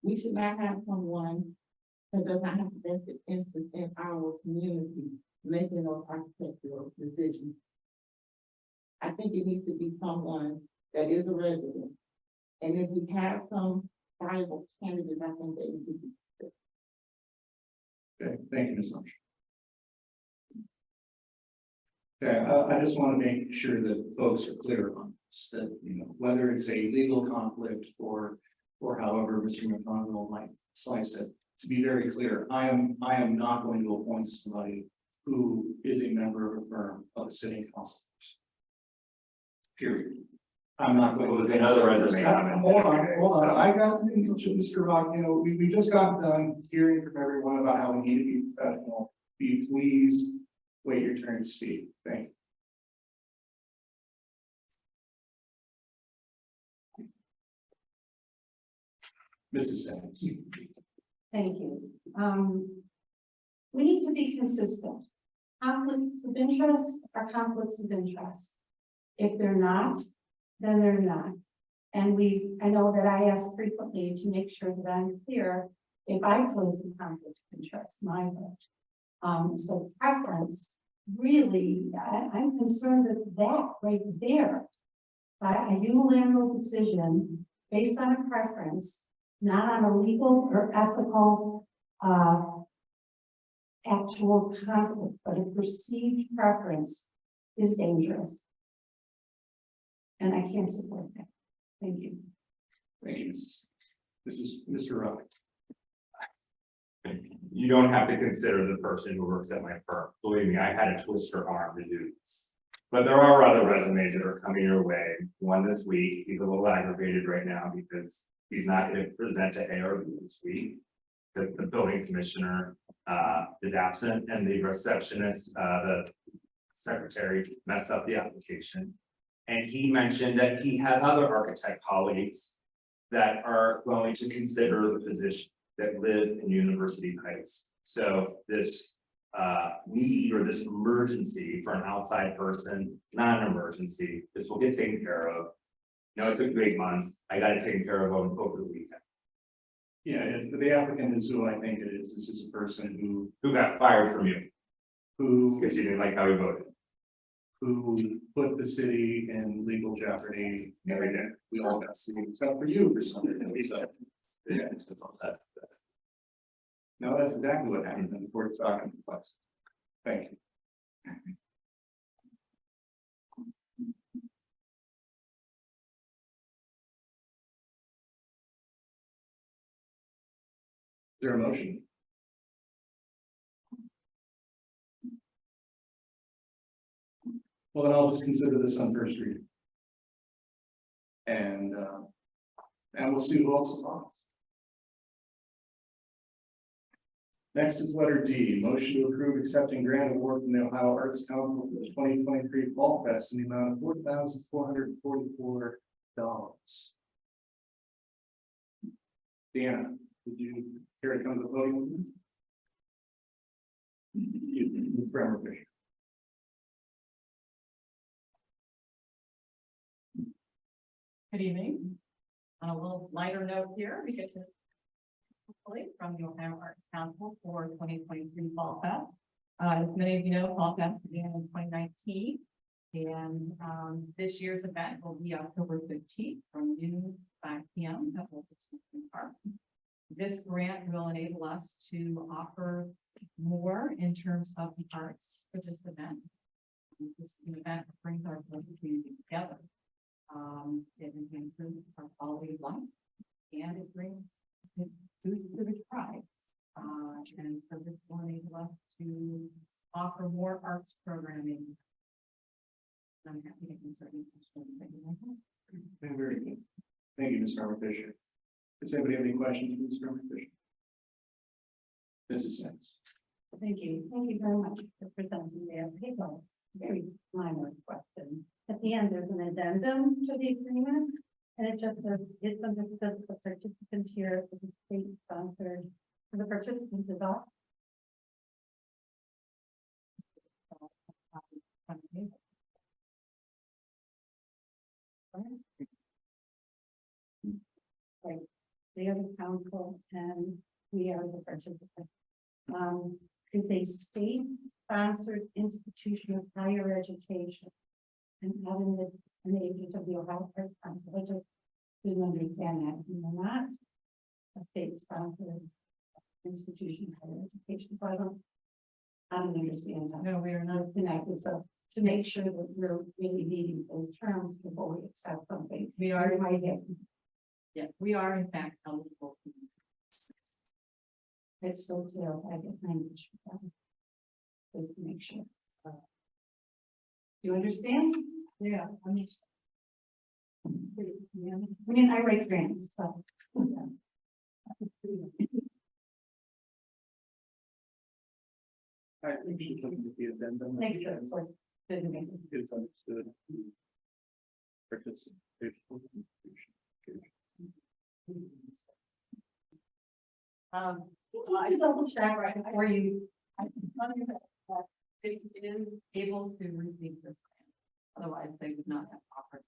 we should not have someone that does not have the best interest in our community making those architectural decisions. I think it needs to be someone that is a resident. And if we have some viable candidates, I think they would be. Okay, thank you, Ms. Martin. Okay, I just want to make sure that folks are clear on this, that, you know, whether it's a legal conflict or or however Mr. McConville might slice it. To be very clear, I am not going to appoint somebody who is a member of a firm of a sitting council. Period. I'm not going to. Well, there's another resume on it. Hold on, I got to Mr. Rock, we just got done hearing from everyone about how we need to be professional. Will you please wait your turn to speak? Thank you. Mrs. Simmons. Thank you. We need to be consistent. Conflicts of interest are conflicts of interest. If they're not, then they're not. And I know that I ask frequently to make sure that I'm clear if I pose a conflict of interest, my vote. So preference, really, I'm concerned that right there. A unilateral decision based on a preference, not on a legal or ethical actual conflict, but a perceived preference is dangerous. And I can't support that. Thank you. Thank you, Mrs. This is Mr. Rock. You don't have to consider the person who works at my firm. Believe me, I had to twist her arm to do this. But there are other resumes that are coming your way. One this week, he's a little aggravated right now because he's not going to present to ARB this week. The building commissioner is absent and the receptionist, the secretary messed up the application. And he mentioned that he has other architect colleagues that are going to consider the position that live in University Heights. So this need or this emergency for an outside person, not an emergency, this will get taken care of. You know, it took 8 months. I got it taken care of over the weekend. Yeah, if the applicant is who I think it is. This is a person Who got fired from you who because you didn't like how he voted? who put the city in legal jeopardy every day. We all got sued, except for you or something. Yeah, that's. No, that's exactly what happened in the court's document. Thank you. Is there a motion? Well, then I'll just consider this on first reading. And we'll see who else applies. Next is letter D, motion to approve accepting grant award from the Ohio Arts Council for the 2023 Fall Fest in the amount of $4,444. Deanna, did you care to come to the podium? You, Grammar Fisher. Good evening. On a little lighter note here, we get to hopefully from the Ohio Arts Council for 2023 Fall Fest. As many of you know, Fall Fest began in 2019. And this year's event will be October 15th from noon to 5 p.m. at Wolf Park. This grant will enable us to offer more in terms of the arts for this event. This is an event that brings our community together. It enhances our quality of life and it boosts the pride. And so this will enable us to offer more arts programming. I'm happy to answer any questions that you might have. Very good. Thank you, Ms. Grammar Fisher. Does anybody have any questions for Ms. Grammar Fisher? Mrs. Sims. Thank you. Thank you very much for presenting that paper. Very minor question. At the end, there's an addendum to the agreement, and it just says it's understood that the participant here is state sponsored. For the participants is all. Right. The other council and we are the participants. It's a state-sponsored institution of higher education. And having an agent of the Ohio Arts Council, I just didn't understand that. We're not a state-sponsored institution of higher education, so I don't understand that. No, we are not. Connected, so to make sure that we're really meeting those terms before we accept something. We are. We might get Yeah, we are in fact eligible. for these. It's so clear, I get language. To make sure. You understand? Yeah, I'm just, Yeah, I mean, I write grants, so. I think you can look at the addendum. Thank you. So, didn't make it. It's understood. Participation. I double check right before you. I can tell you that it is able to receive this grant. Otherwise, they would not have offered.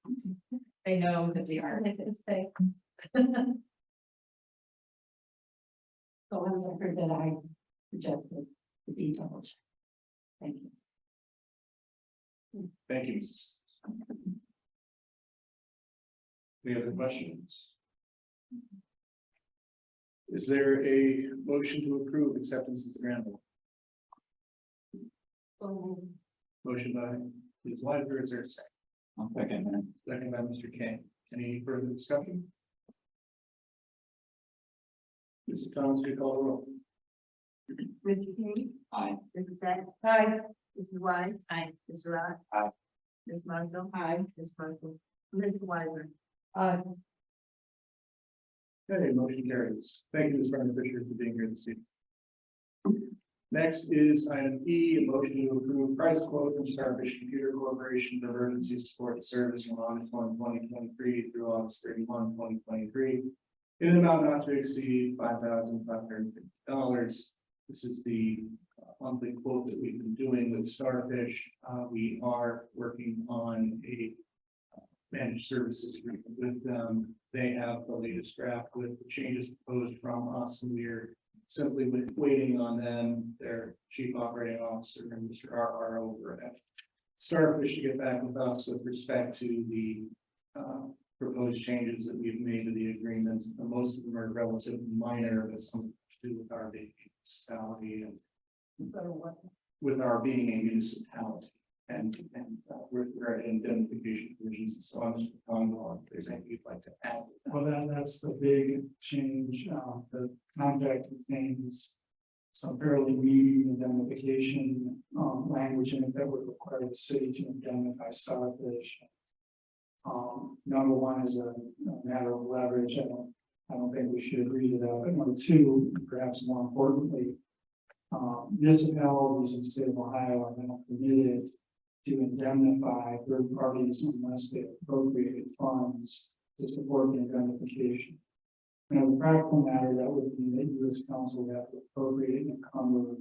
They know that we are. Make a mistake. So on the record that I suggested to be double checked. Thank you. Thank you, Mrs. Any other questions? Is there a motion to approve acceptance of the grant? Motion by Ms. Weiser, is there a second? I'll second that. Second by Mr. King. Any further discussion? Mrs. Thomas, we call the roll. Mr. King? Aye. Mrs. Beck? Hi. Mrs. Wise? Aye. Mr. Rock? Aye. Ms. Marshall? Aye. Ms. Marshall? Mr. Weiser? Okay, motion carries. Thank you, Ms. Brenda Fisher, for being here this evening. Next is item E, a motion to approve price quote from Starfish Computer Corporation for emergency support service from August 1, 2023 through August 31, 2023. In an amount not to exceed $5,550. This is the monthly quote that we've been doing with Starfish. We are working on a managed services agreement with them. They have the latest draft with the changes proposed from us, and we're simply waiting on them, their chief operating officer and Mr. R over at Starfish to get back with us with respect to the proposed changes that we've made to the agreement. Most of them are relatively minor, but some to do with our being a municipality and with our being a municipality and with regard to indemnification provisions and so on. Mr. Conwell, if there's anything you'd like to add. Well, that's the big change. The contract contains some fairly meaty indemnification language in it that would require the city to indemnify Starfish. Number one is a matter of leverage. I don't think we should agree to that. But number two, perhaps more importantly, municipalities in the state of Ohio are now permitted to indemnify third parties unless they appropriate funds to support the indemnification. And as a practical matter, that would mean that U.S. Council would have to appropriate and encumber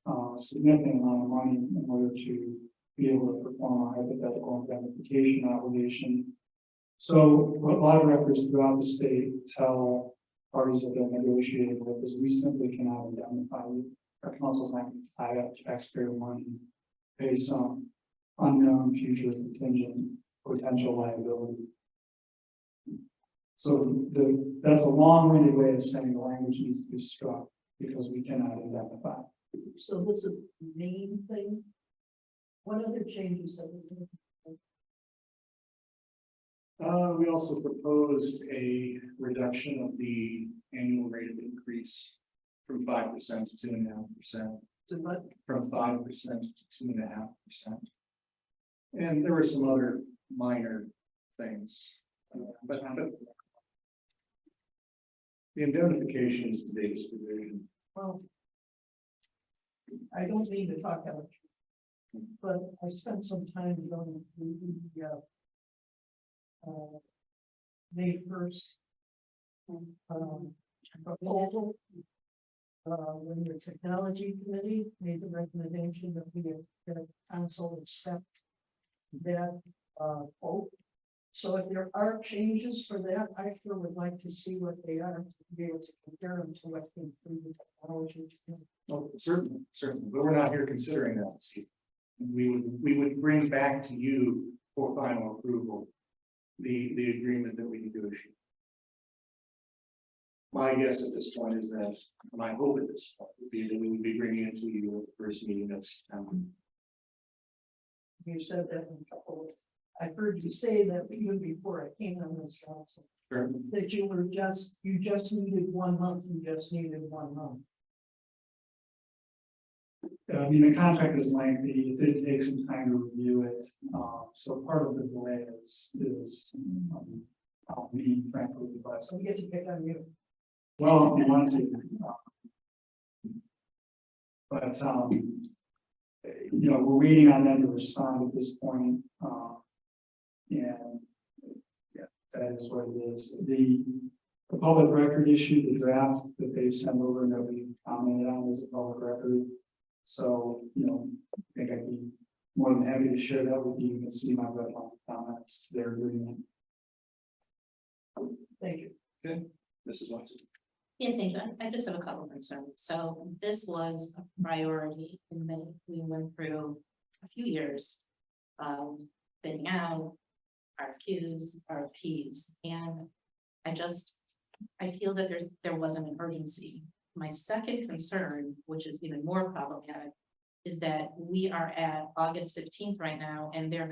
a significant amount of money in order to be able to perform a hypothetical indemnification obligation. So what a lot of records throughout the state tell parties that they're negotiating with is we simply cannot indemnify you. Our council's not going to tie up taxpayer money, pay some unknown future contingent potential liability. So that's a long-winded way of saying the language needs to be struck because we cannot indemnify. so this is the main thing. What other changes have we made? We also proposed a reduction of the annual rate of increase from 5% to 2.5%, To what? from 5% to 2.5%. And there were some other minor things, but the indemnification is the biggest provision. Well, I don't mean to talk out, but I spent some time going through the May 1st proposal. When the technology committee made the recommendation that the council accept that vote. So if there are changes for that, I sure would like to see what they are to be able to compare them to what's been through the technology. Oh, certainly, but we're not here considering that this evening. We would bring back to you for final approval the agreement that we negotiated. My guess at this point is that, my hope at this point would be that we would be bringing it to you at the first meeting of September. You said that in a couple of, I heard you say that even before I came on this council, Sure. that you just needed 1 month, you just needed 1 month. I mean, the contract is lengthy, it did take some time to review it, so part of the delay is me frankly, but, So we get to pick on you. well, if you want to. But, you know, we're waiting on them to respond at this point, and yeah, that is what it is. The public record issue, the draft that they sent over and that we commented on is a public record. So, you know, I think I'd be more than happy to share that with you. You can see my red line comments, their agreement. Thank you. Okay, Mrs. Watson. Yeah, thank you. I just have a couple of concerns. So this was a priority in May. We went through a few years. Bidding out, RFQs, RFPs, and I feel that there wasn't an urgency. My second concern, which is even more problematic, is that we are at August 15th right now, and their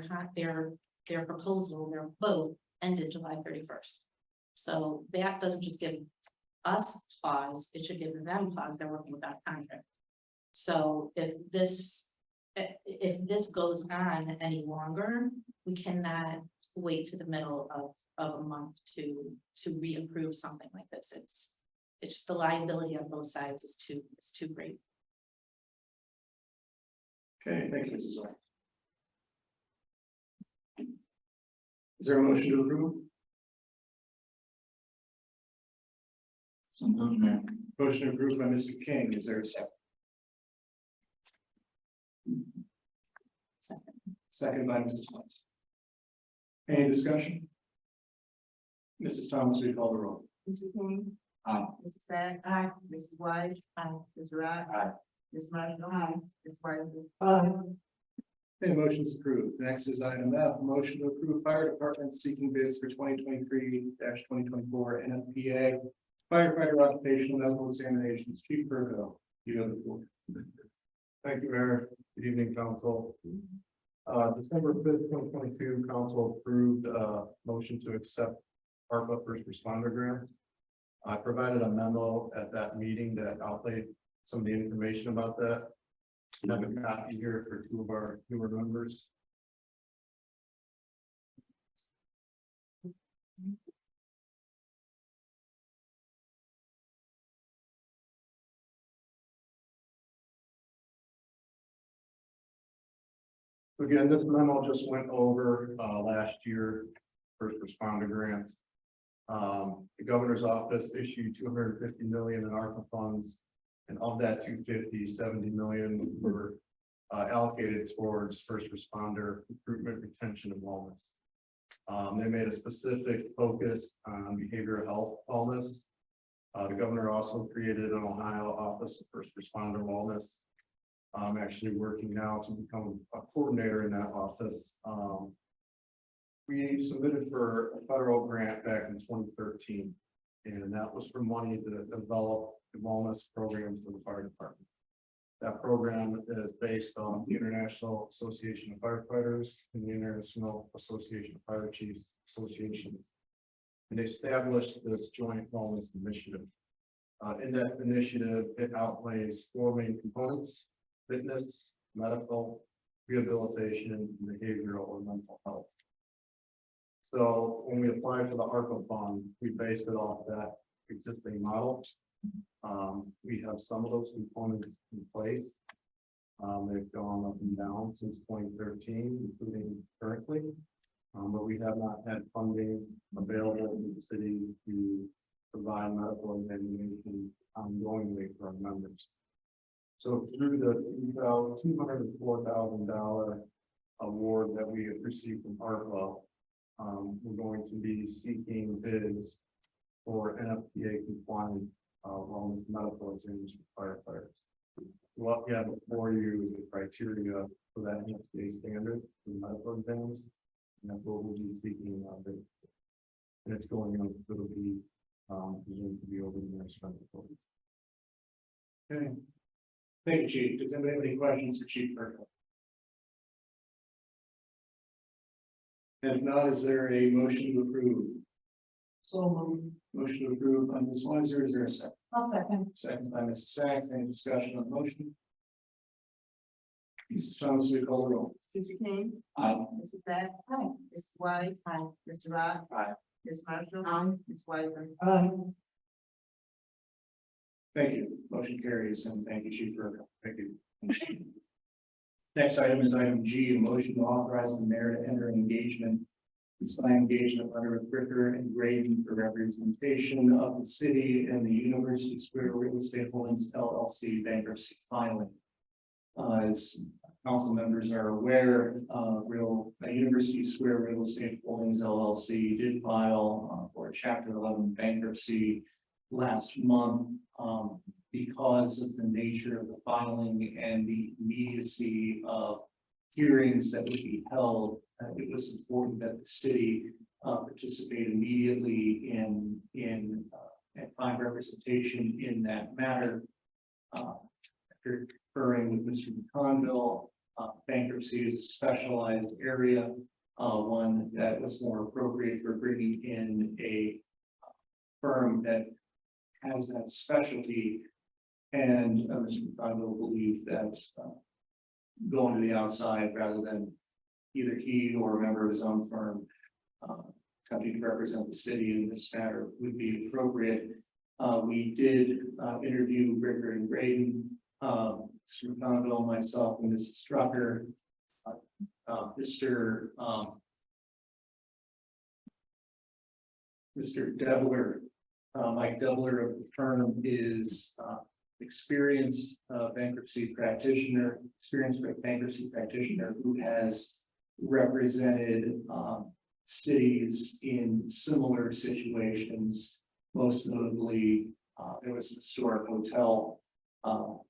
proposal, their vote ended July 31st. So that doesn't just give us pause, it should give them pause, they're working without contract. So if this goes on any longer, we cannot wait to the middle of a month to reapprove something like this. It's the liability on both sides is too great. Okay, thank you, Mrs. White. Is there a motion to approve? Motion approved by Mr. King. Is there a second? Second. Second by Mrs. White. Any discussion? Mrs. Thomas, will you call the roll? Mr. King. Aye. Mrs. Sacks. Aye. Mrs. White. Aye. Mr. Rock. Aye. Ms. Marshall. Aye. Ms. White. Okay, motion's approved. Next is item F, motion to approve fire department seeking bids for 2023-2024 NFPA firefighter occupational medical examinations. Chief Burko, you have the floor. Thank you, Mayor. Good evening, council. December 5th, 2022, council approved a motion to accept ARPA first responder grants. I provided a memo at that meeting that outlaid some of the information about that. I have a copy here for two of our newer members. Again, this memo just went over last year first responder grants. The governor's office issued 250 million in ARPA funds, and of that 250, 70 million were allocated towards first responder recruitment, retention, and wellness. They made a specific focus on behavioral health wellness. The governor also created an Ohio Office of First Responder Wellness. I'm actually working now to become a coordinator in that office. We submitted for a federal grant back in 2013, and that was for money to develop the wellness programs for the fire department. That program is based on the International Association of Firefighters and the International Association of Fire Chiefs Associations. And they established this joint wellness initiative. In that initiative, it outlays 4 main components: fitness, medical, rehabilitation, and behavioral or mental health. So when we applied for the ARPA fund, we based it off that existing model. We have some of those components in place. They've gone up and down since 2013, including currently. But we have not had funding available in the city to provide medical examination ongoingly for our members. So through the $204,000 award that we have received from ARPA, we're going to be seeking bids for NFPA compliant wellness medical exams for firefighters. What you have before you is the criteria for that NFPA standard for medical exams, and that's what we'll be seeking bid. And it's going on, it'll be presumed to be over the next month. Okay. Thank you, Chief. Does anybody have any questions for Chief Burko? And if not, is there a motion to approve? So, Motion to approve by Ms. Weiser, is there a second? I'll second. Second by Mrs. Sacks, any discussion on the motion? Mrs. Thomas, we call the roll. Mr. King, Aye. Mrs. Sacks. Aye. Mrs. White. Aye. Mr. Rock. Aye. Ms. Marshall. Aye. Ms. Weiser. Thank you. Motion carries, and thank you, Chief Burke. Thank you. Next item is item G, a motion to authorize the mayor to enter an engagement and sign engagement letter with Bricker and Graydon for representation of the city and the University Square Real Estate Holdings LLC bankruptcy filing. As council members are aware, University Square Real Estate Holdings LLC did file for a Chapter 11 bankruptcy last month. Because of the nature of the filing and the immediacy of hearings that would be held, it was important that the city participate immediately and find representation in that matter. After conferring with Mr. McConville, bankruptcy is a specialized area, one that was more appropriate for bringing in a firm that has that specialty. And Mr. McConville believed that going to the outside rather than either he or a member of his own firm attempting to represent the city in this matter would be appropriate. We did interview Bricker and Graydon, Mr. McConville, myself, and Mrs. Strucker. Mr. Debler, Mike Debler of the firm is experienced bankruptcy practitioner who has represented cities in similar situations. Most notably, there was a historic hotel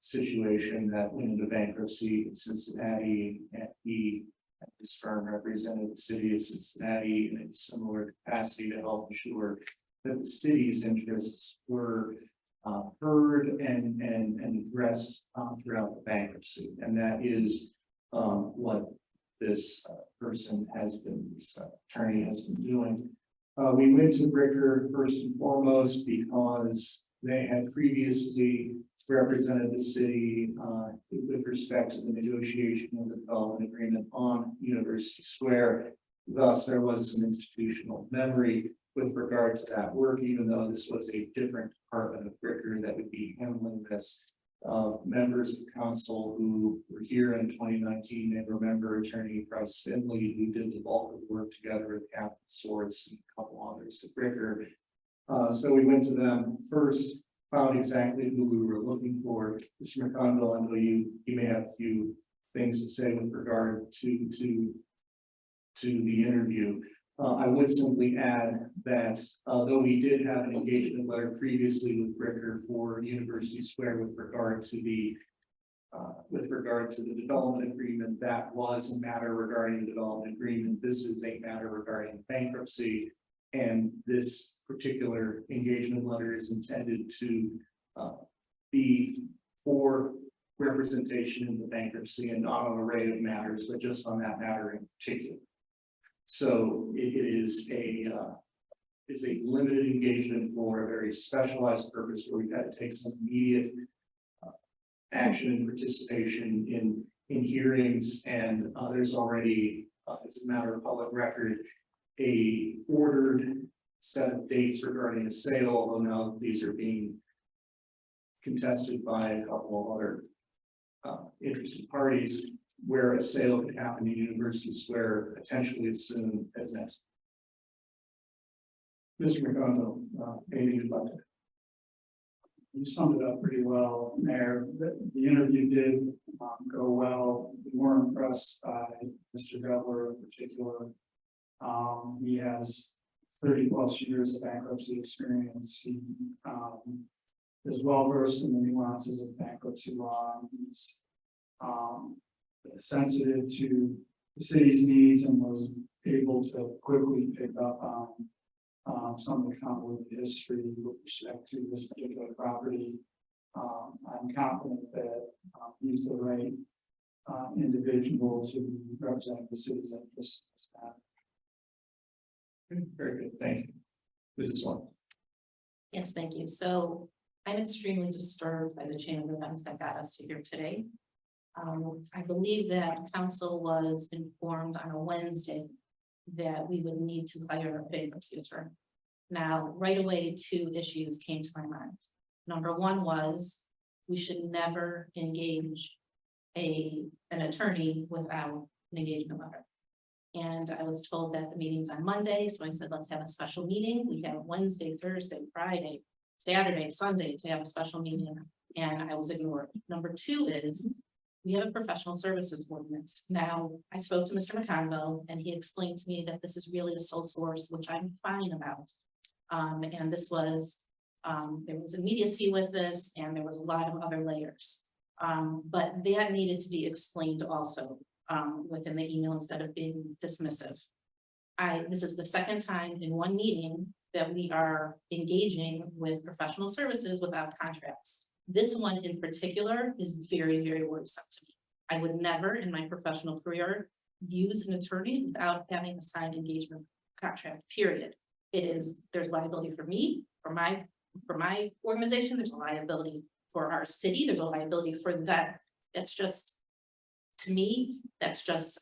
situation that went into bankruptcy in Cincinnati, and his firm represented the city of Cincinnati in a similar capacity to help ensure that the city's interests were heard and addressed throughout the bankruptcy. And that is what this attorney has been doing. We went to Bricker first and foremost because they had previously represented the city with respect to the negotiation of the development agreement on University Square. Thus, there was some institutional memory with regard to that work, even though this was a different department of Bricker that would be handling this. Members of council who were here in 2019 and remember Attorney Price Finley, who did the bulk of the work together with Captain Swords and a couple others at Bricker. So we went to them first, found exactly who we were looking for. Mr. McConville, I know you may have a few things to say with regard to the interview. I would simply add that though we did have an engagement letter previously with Bricker for University Square with regard to the development agreement, that was a matter regarding the development agreement. This is a matter regarding bankruptcy, and this particular engagement letter is intended to be for representation in the bankruptcy and not on an array of matters, but just on that matter in particular. So it is a limited engagement for a very specialized purpose where we've had to take some immediate action and participation in hearings, and there's already, as a matter of public record, a ordered set of dates regarding a sale, although now these are being contested by a couple of other interested parties, where a sale could happen in University Square potentially as soon as next. Mr. McConville, anything you'd like to add? You summed it up pretty well, Mayor. The interview did go well. We were impressed by Mr. Debler in particular. He has 30+ years of bankruptcy experience. He is well versed in the nuances of bankruptcy law. He's sensitive to the city's needs and was able to quickly pick up on some of the convoluted history with respect to this particular property. I'm confident that he's the right individual to represent the city's interests. Very good, thank you. This is one. Yes, thank you. So I'm extremely disturbed by the chain of events that got us to here today. I believe that council was informed on a Wednesday that we would need to hire a bankruptcy attorney. Now, right away, two issues came to my mind. Number one was we should never engage an attorney without an engagement letter. And I was told that the meeting's on Monday, so I said, let's have a special meeting. We have Wednesday, Thursday, Friday, Saturday, Sunday to have a special meeting, and I was ignored. Number two is we have a professional services ordinance. Now, I spoke to Mr. McConville and he explained to me that this is really a sole source, which I'm fine about. And this was, there was immediacy with this and there was a lot of other layers. But that needed to be explained also, within the email instead of being dismissive. This is the second time in one meeting that we are engaging with professional services without contracts. This one in particular is very, very worrisome to me. I would never in my professional career use an attorney without having a signed engagement contract, period. There's liability for me, for my organization, there's a liability for our city, there's a liability for that. That's just, to me, that's just,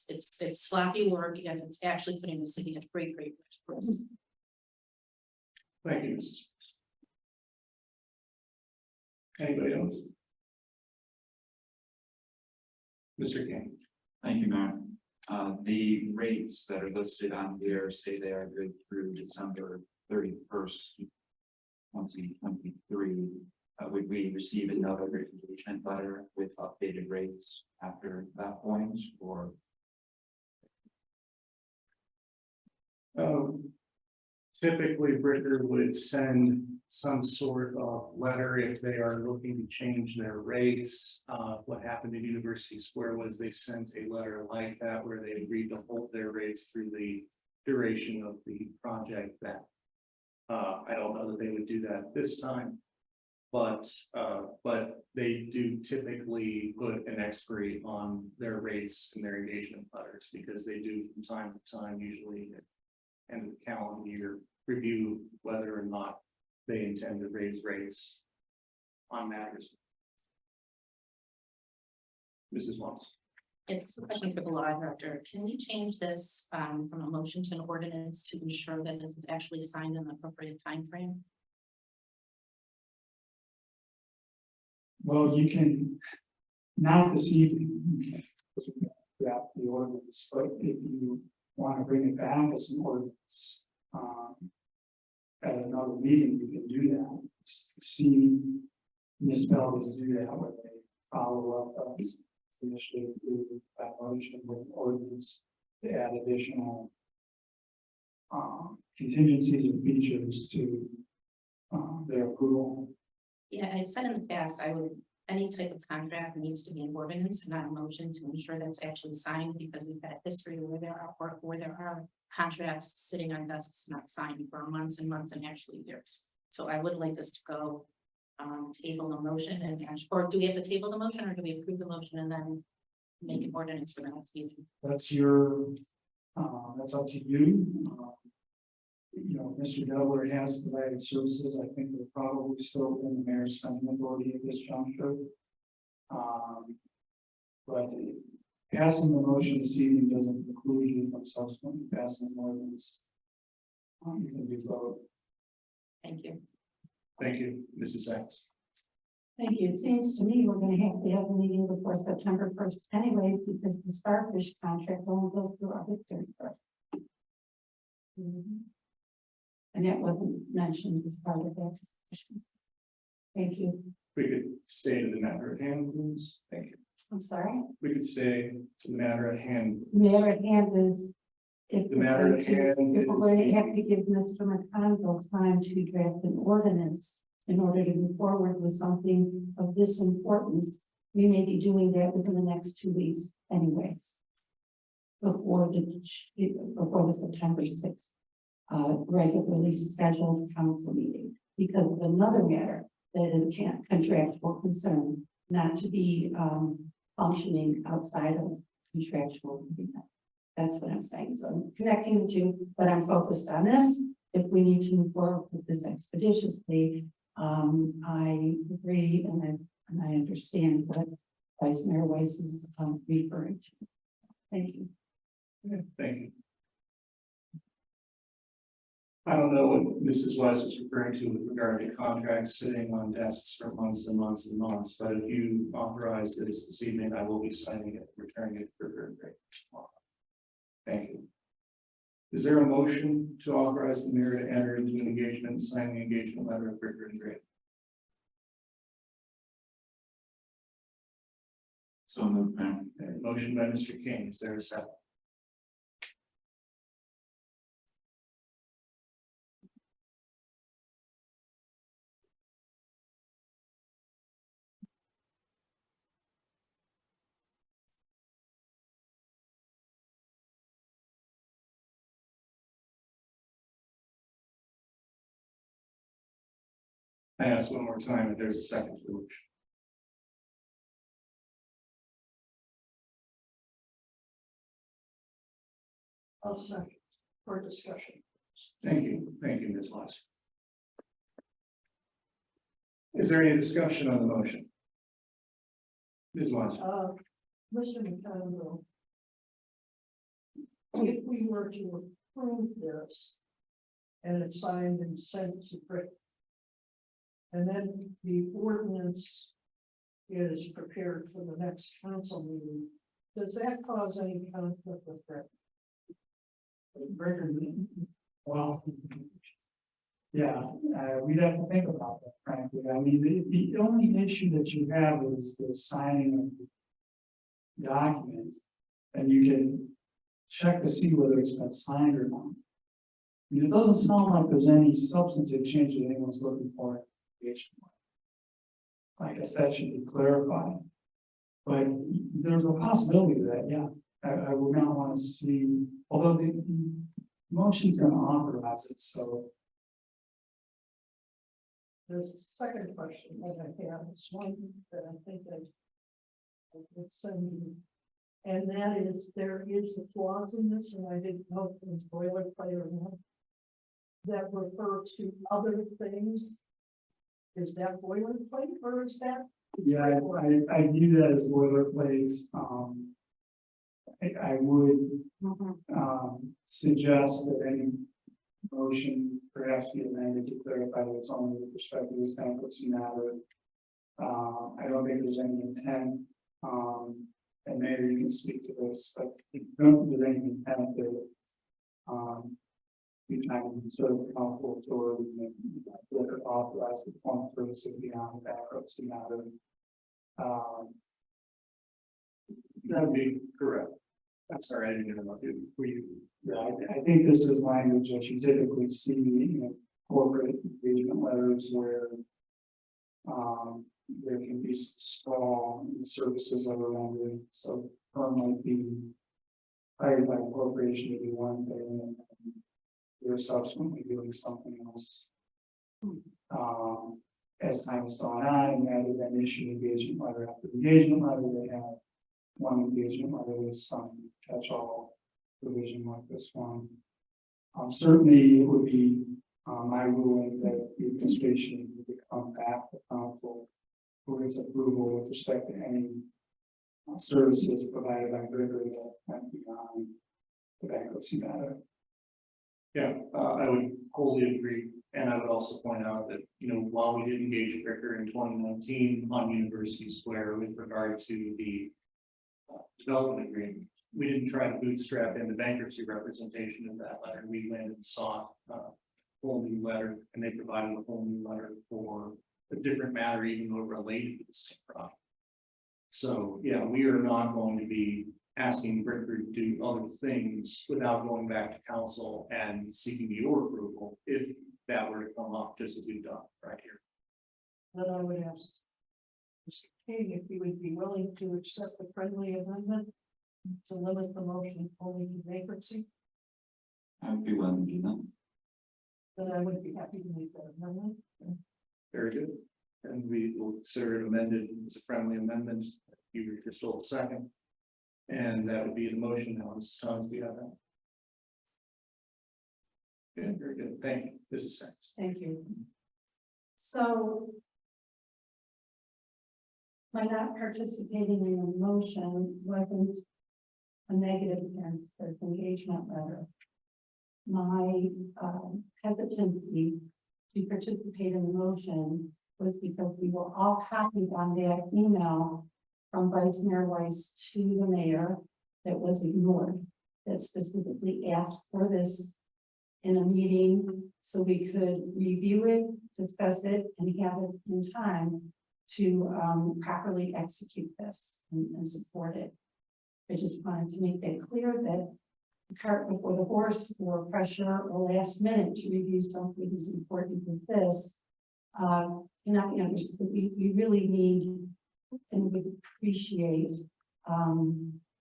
it's sloppy work and it's actually putting the city at great risk. Thank you, Mrs. Anybody else? Mr. King. Thank you, Mayor. The rates that are listed on here say they are good through December 31st, 2023. Would we receive another engagement letter with updated rates after that point, or? Typically, Bricker would send some sort of letter if they are looking to change their rates. What happened at University Square was they sent a letter like that where they agreed to hold their rates through the duration of the project. That I don't know that they would do that this time, but they do typically put an expiry on their rates and their engagement letters because they do from time to time, usually at the end of the calendar year, review whether or not they intend to raise rates on matters. Mrs. Watts. It's a question for the law director. Can we change this from a motion to an ordinance to ensure that this is actually signed in the appropriate time frame? Well, you can, not this evening, you can draft the ordinance, but if you want to bring it back as an ordinance, at another meeting, you can do that. See municipalities do that where they follow up initially through that motion with ordinance to add additional contingencies or features to their approval. Yeah, I've said in the past, any type of contract needs to be an ordinance and not a motion to ensure that's actually signed, because we've had a history where there are contracts sitting on desks not signed for months and months and actually years. So I would like this to go table a motion or do we have to table the motion or do we approve the motion and then make an ordinance for the next meeting? That's your, that's up to you. You know, Mr. Delaware has provided services. I think they're probably still in the mayor's signing authority at this juncture. But passing the motion this evening doesn't preclude you from subsequently passing the ordinance. You can do both. Thank you. Thank you, Mrs. Sachs. Thank you. It seems to me we're gonna have to have a meeting before September 1st anyways, because the Starfish contract only goes through August 31st. And that wasn't mentioned as part of that discussion. Thank you. We could stay to the matter at hand, please. Thank you. I'm sorry. We could stay to the matter at hand. The matter at hand is if The matter at hand if we're is going to the- have to give Mr. McConville time to draft an ordinance in order to move forward with something of this importance, we may be doing that within the next 2 weeks anyways. Before the September 6th regularly scheduled council meeting, because of another matter that is contractual concern, not to be functioning outside of contractual agreement. That's what I'm saying. So I'm connecting the two, but I'm focused on this. If we need to move forward with this expeditiously, I agree and I understand what Vice Mayor Weiss is referring to. Thank you. Yeah, thank you. I don't know what Mrs. West was referring to with regard to contracts sitting on desks for months and months and months, but if you authorize this evening, I will be signing it, returning it for her tomorrow. Thank you. Is there a motion to authorize the mayor to enter into an engagement and sign the engagement letter of Bridger and Gray? So moved, Mayor. Motion by Mr. King, is there a second? I ask one more time if there's a second to the motion. I'll second for discussion. Thank you, Ms. West. Is there any discussion on the motion? Ms. West? Mr. McConville. If we were to approve this and it's signed and sent to Britt, and then the ordinance is prepared for the next council meeting, does that cause any conflict with Britt? Well, yeah, we'd have to think about that, frankly. I mean, the only issue that you have is the signing of the document. And you can check to see whether it's been signed or not. I mean, it doesn't sound like there's any substantive change that anyone's looking for. I guess that should be clarified. But there's a possibility that, yeah, I would not want to see, although the motion's going to authorize it, so. There's a second question that I have, it's one that I think I would send you. And that is, there is a clause in this, and I didn't know if it was boilerplate or not, that refers to other things. Is that boilerplate or is that? Yeah, I view that as boilerplate. I would suggest that any motion perhaps be amended to clarify that it's only with respect to this bankruptcy matter. I don't think there's any intent, and maybe you can speak to this, but I don't think there's any intent that we can sort of council authority look at authorized the point for this beyond the bankruptcy matter. That would be correct. I'm sorry, I didn't interrupt you. Were you? Yeah, I think this is language that you typically see in corporate engagement letters where there can be sprawl in the services that are rendered. So firm might be hired by a corporation to do one thing and they're subsequently doing something else. As time has gone on, and rather than issue engagement letter after engagement letter, they have one engagement letter with some catch-all provision like this one. Certainly, it would be my ruling that the administration would come back to council for its approval with respect to any services provided by Gregory that went beyond the bankruptcy matter. Yeah, I would wholly agree. And I would also point out that, while we did engage Bricker in 2019 on University Square with regard to the development agreement, we didn't try to bootstrap in the bankruptcy representation of that letter. We went and sought a whole new letter, and they provided a whole new letter for a different matter, even though related to the same project. So, yeah, we are not going to be asking Bricker to do other things without going back to council and seeking your approval if that were to come up, just as we've done right here. Then I would ask Mr. King if he would be willing to accept the friendly amendment to limit the motion only to bankruptcy, I'd be willing to do that. then I would be happy to make that amendment. Very good. And we will consider it amended as a friendly amendment. You were just a second. And that would be the motion now. Mrs. Thomas, do you have that? Good, very good. Thank you. This is Sachs. Thank you. So. By not participating in the motion wasn't a negative against this engagement letter. My hesitancy to participate in the motion was because we were all copied on that email from Vice Mayor Weiss to the mayor that was ignored, that specifically asked for this in a meeting so we could review it, discuss it, and have it in time to properly execute this and support it. I just wanted to make that clear that the cart before the horse or pressure or last minute to review something as important as this cannot be understood. We really need and would appreciate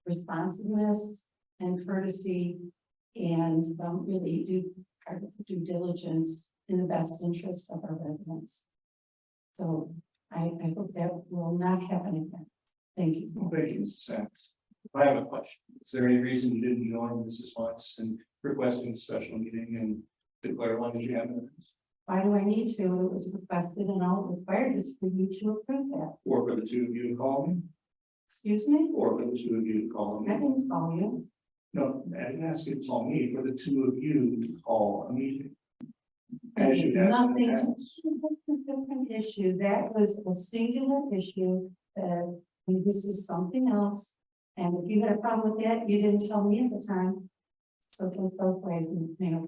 responsiveness and courtesy and really do our due diligence in the best interest of our residents. So I hope that will not happen again. Thank you. Well, thank you, Mrs. Sachs. I have a question. Is there any reason you didn't join Mrs. Watts in requesting a special meeting and declare one as you have minutes? Why do I need to? It was requested and I'll require this for you to approve that. Or for the two of you to call me? Excuse me? Or for the two of you to call I me? didn't call you. No, I didn't ask you to call me, for the two of you to call a meeting. That As has you have in nothing the to past. do with the different issue. That was a singular issue that this is something else. And if you had a problem with that, you didn't tell me at the time. So it goes both ways, Mayor.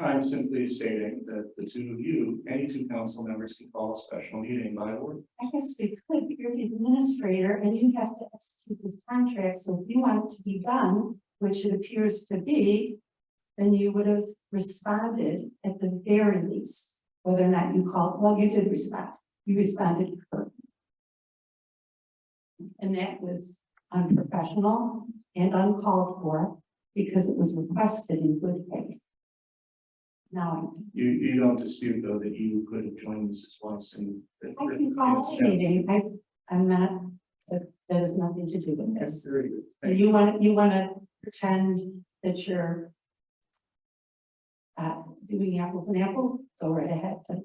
I'm simply stating that the two of you, any two council members can call a special meeting by order. I guess we could, but you're the administrator and you have to execute this contract. So if you want it to be done, which it appears to be, then you would have responded at the very least, whether or not you called. Well, you did respond. You responded correctly. And that was unprofessional and uncalled for because it was requested in good faith. Now, You don't dispute though that you could have joined Mrs. Watts in. I can call a meeting. I'm not, that has nothing to do with That's this. very good. And you want to pretend that you're doing apples and apples, go right ahead, please.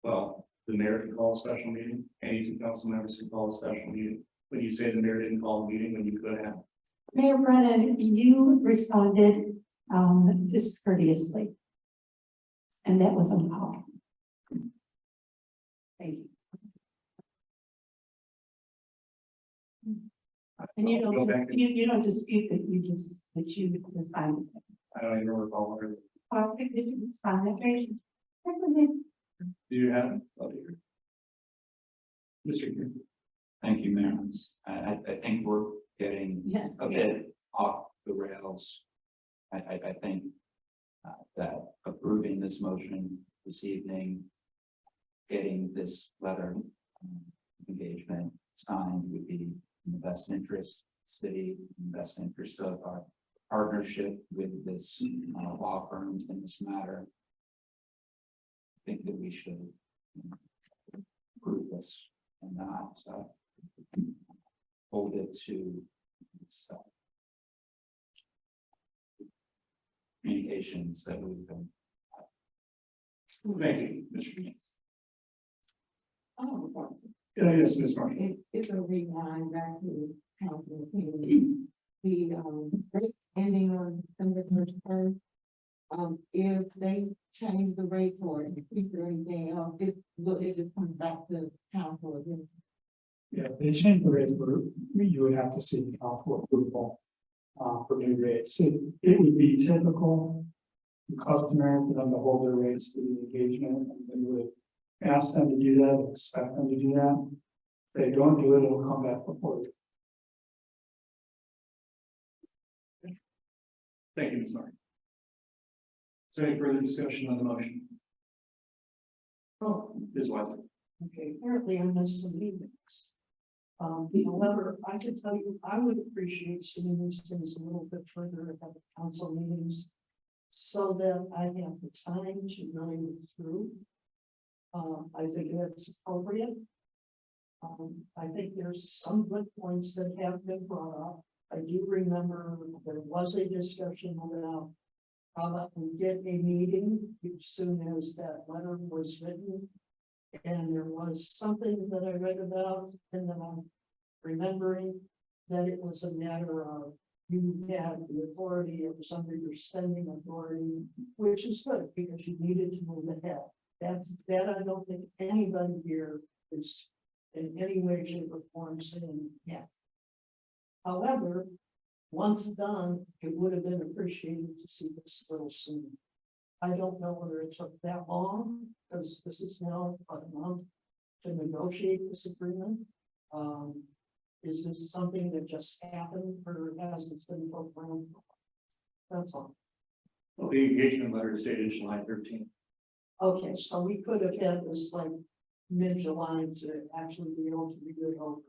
Well, the mayor can call a special meeting, any two council members can call a special meeting. When you say the mayor didn't call a meeting, when you could have. Mayor Brennan, you responded discourteously. And that was uncalled for. Thank you. And you Go back don't, you don't dispute that you responded. I don't even recall her. Well, did you respond? Do you have it? Oh, dear. Mr. King. Thank you, Mayor. I think we're getting Yes. a bit off the rails. I think that approving this motion this evening, getting this letter engagement signed would be in the best interest of the city, in the best interest of our partnership with this law firms in this matter. I think that we should approve this and not hold it to communications that we've been. Thank you, Mr. King. Oh, Yes, Ms. Marshall. it's a rewind back to council opinion. The rate ending on December 31st. If they change the rate or increase or anything else, it just comes back to council again. Yeah, if they change the rates, you would have to seek council approval for new rates. It would be typical, customary for them to hold their rates to the engagement, and they would ask them to do that, expect them to do that. If they don't do it, it'll come back before you. Thank you, Ms. Martin. Is there any further discussion on the motion? Oh, Ms. Weiser. okay, apparently I missed some meetings. However, I can tell you, I would appreciate seeing these things a little bit further at the council meetings. So that I have the time to really look through. I think that's appropriate. I think there's some good points that have been brought up. I do remember there was a discussion about how about we get a meeting as soon as that letter was written. And there was something that I read about, and then I'm remembering that it was a matter of you had the authority, it was under your spending authority, which is good because you needed to move ahead. That I don't think anybody here is in any way, shape, or form saying, yeah. However, once done, it would have been appreciated to see this a little sooner. I don't know whether it took that long, because this is now a month to negotiate this agreement. Is this something that just happened, or has this been programmed? That's all. Well, the engagement letter is dated July 13th. Okay, so we could have had this like mid-July to actually be able to read it over.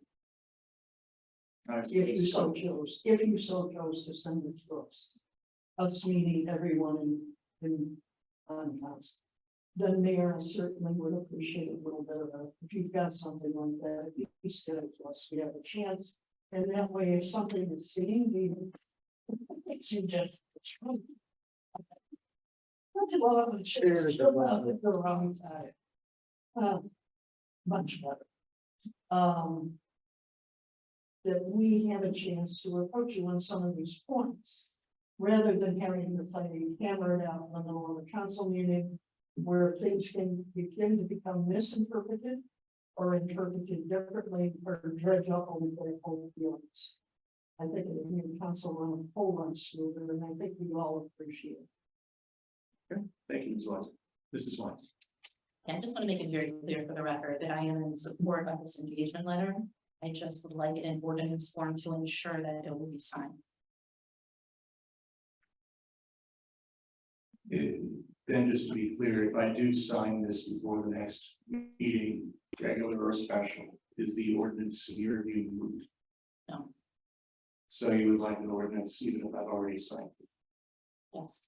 If you so chose, to send it to us. Us meaning everyone in council. Then Mayor, I certainly would appreciate a little bit of that. If you've got something like that, please send it to us. We have a chance. And that way, if something is seen, we you just. At the wrong time. Much better. That we have a chance to approach you on some of these points. Rather than having to play hammer it out in the middle of a council meeting where things can begin to become misinterpreted or interpreted differently or dredge up on their own feelings. I think it would make council run a whole lot smoother, and I think we all appreciate it. Thank you, Ms. Wise. Mrs. Wise. I just want to make it very clear for the record that I am in support of this engagement letter. I just would like it in ordinance form to ensure that it will be signed. Then just to be clear, if I do sign this before the next meeting, regular or special, is the ordinance in your view moved? No. So you would like an ordinance even if I've already signed it? Yes.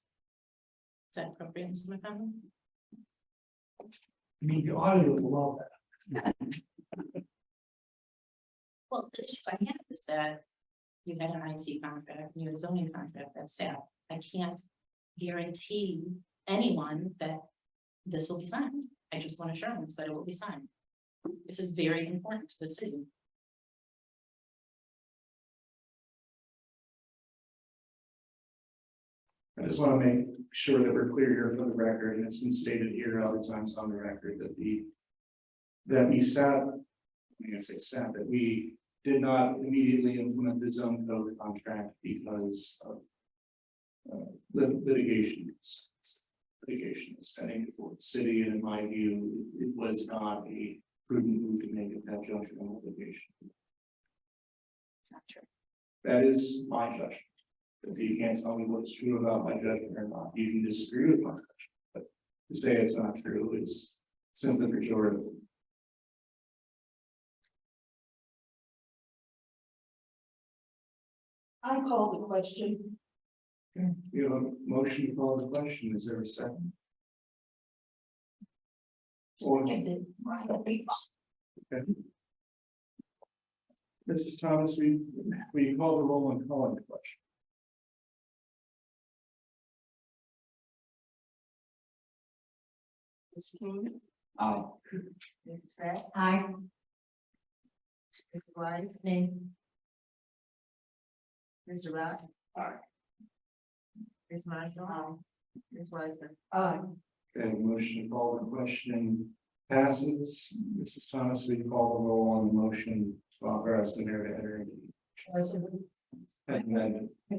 Is that appropriate, Mr. McConnell? I mean, the audio will love that. Well, the issue I have is that you had an IT contract, you had a zoning contract that sat. I can't guarantee anyone that this will be signed. I just want assurance that it will be signed. This is very important to the city. I just want to make sure that we're clear here for the record, and it's been stated here other times on the record that that we did not immediately implement the zone code contract because of litigation is pending before the city, and in my view, it was not a prudent move to make at that juncture in litigation. It's not true. That is my judgment. If you can't tell me what's true about my judgment or not, you can disagree with my judgment, but to say it's not true is simply pejorative. I call the question. You have a motion to call the question. Is there a second? Or Mrs. Thomas, we call the roll and call on the question. Mr. King, Aye. Mrs. Sacks. Aye. Mrs. Wise, Name. Mr. Rock. Aye. Ms. Marshall. Ms. Weiser. Aye. Okay, motion to call the question passes. Mrs. Thomas, we call the roll on the motion to authorize the mayor to enter into the amendment. You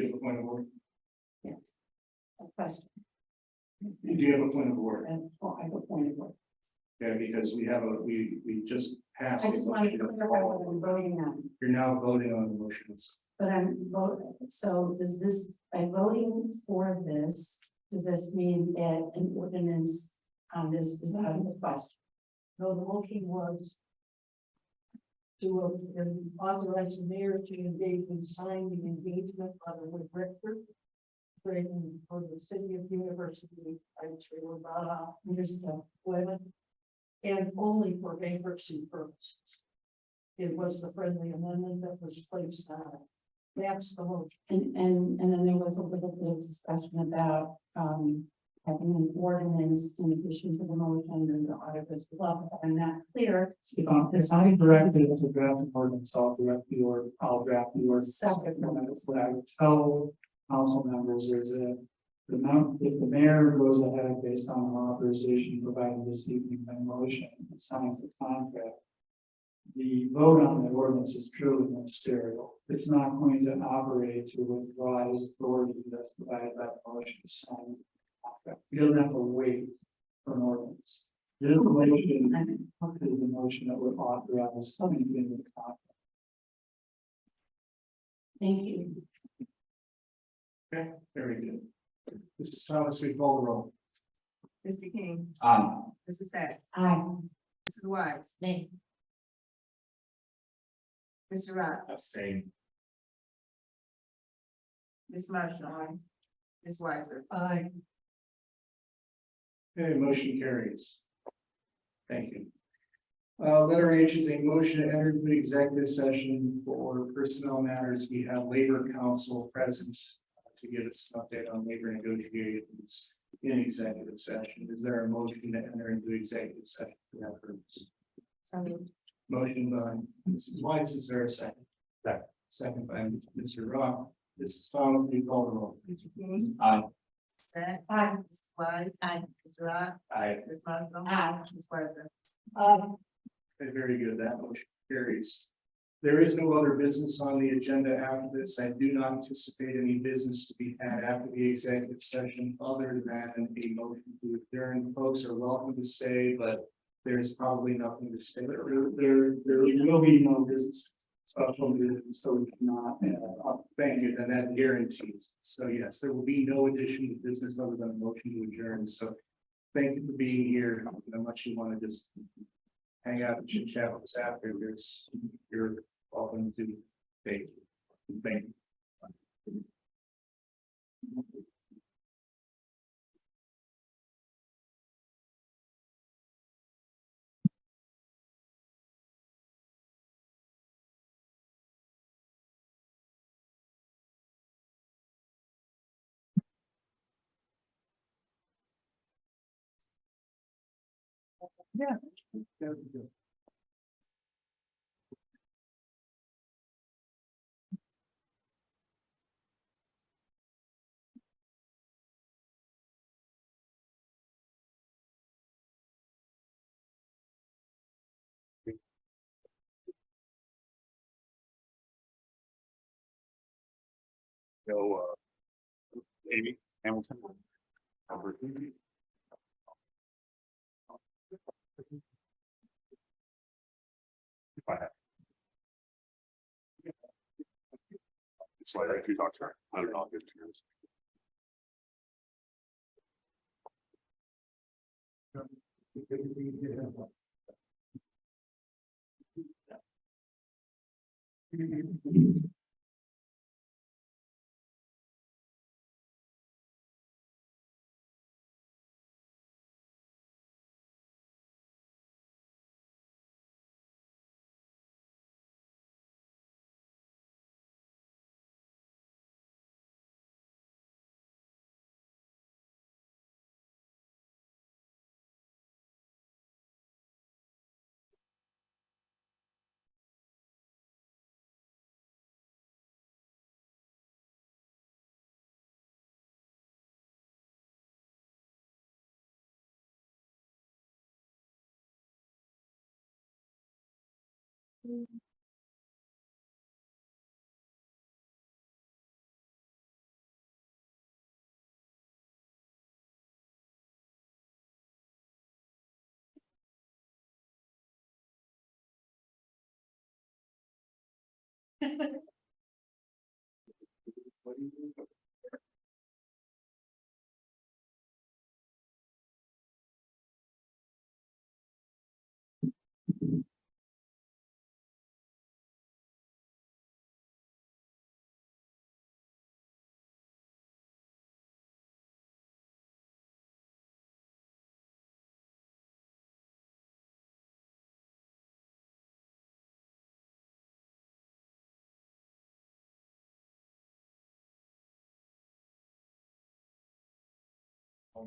have a point of order? Yes. A question. Do you have a point of order? I have a point of order. Yeah, because we just passed. I a just wanted to motion. clarify what I'm voting on, You're now voting on the motions. but I'm voting, so does this, by voting for this, does this mean that an ordinance on this is out of the question? No, the motion was to authorize the mayor to engage and sign the engagement letter with Richter trading for the city of University. Here's the women. and only for bankruptcy purposes. It was the friendly amendment that was placed on it. That's the motion. And then there was a little bit of discussion about, having an ordinance in addition to the motion and the articles below, if I'm not clear. It's not directed to draft an ordinance, I'll draft the ordinance. Separate. What I would tell council members is if if the mayor goes ahead based on the authorization provided this evening by motion, and signs the contract. The vote on the ordinance is purely ministerial. It's not going to operate to withdraw his authority that's provided by the motion to sign the contract. He doesn't have to wait for an ordinance. This motion is the motion that would authorize something in the contract. Thank you. Okay, very good. Mrs. Thomas, we call the roll. Mr. King, Aye. Mrs. Sacks, Aye. Mrs. Wise, Nay. Mr. Rock, Abstain. Ms. Marshall, Ms. Weiser. Aye. Okay, motion carries. Thank you. Letter H is a motion to enter into executive session for personnel matters. We have Labor Council present to give us an update on labor negotiations in executive session. Is there a motion to enter into executive session for that purpose? Motion by Mrs. Weiss, is there a second? Second by Mr. Rock. Mrs. Thomas, we call the roll. Mr. King, Aye. Sacks, Aye. Mrs. Wise. Aye. Mr. Rock, Aye. Ms. Marshall. Aye. Ms. Weiser. Okay, very good. That motion carries. There is no other business on the agenda after this. I do not anticipate any business to be had after the executive session other than a motion to adjourn. Folks are welcome to stay, but there's probably nothing to say. There will be no business special business, so we cannot. Thank you, and that guarantees. So yes, there will be no additional business other than a motion to adjourn. So thank you for being here. How much you want to just hang out and chit chat with us after this. You're welcome to take. Thank you. Yeah. So, Amy Hamilton. If I have. So I like to talk to her. I don't know. I'll give it to you. I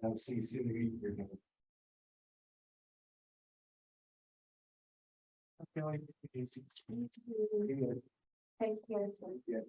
don't see you. Thank you.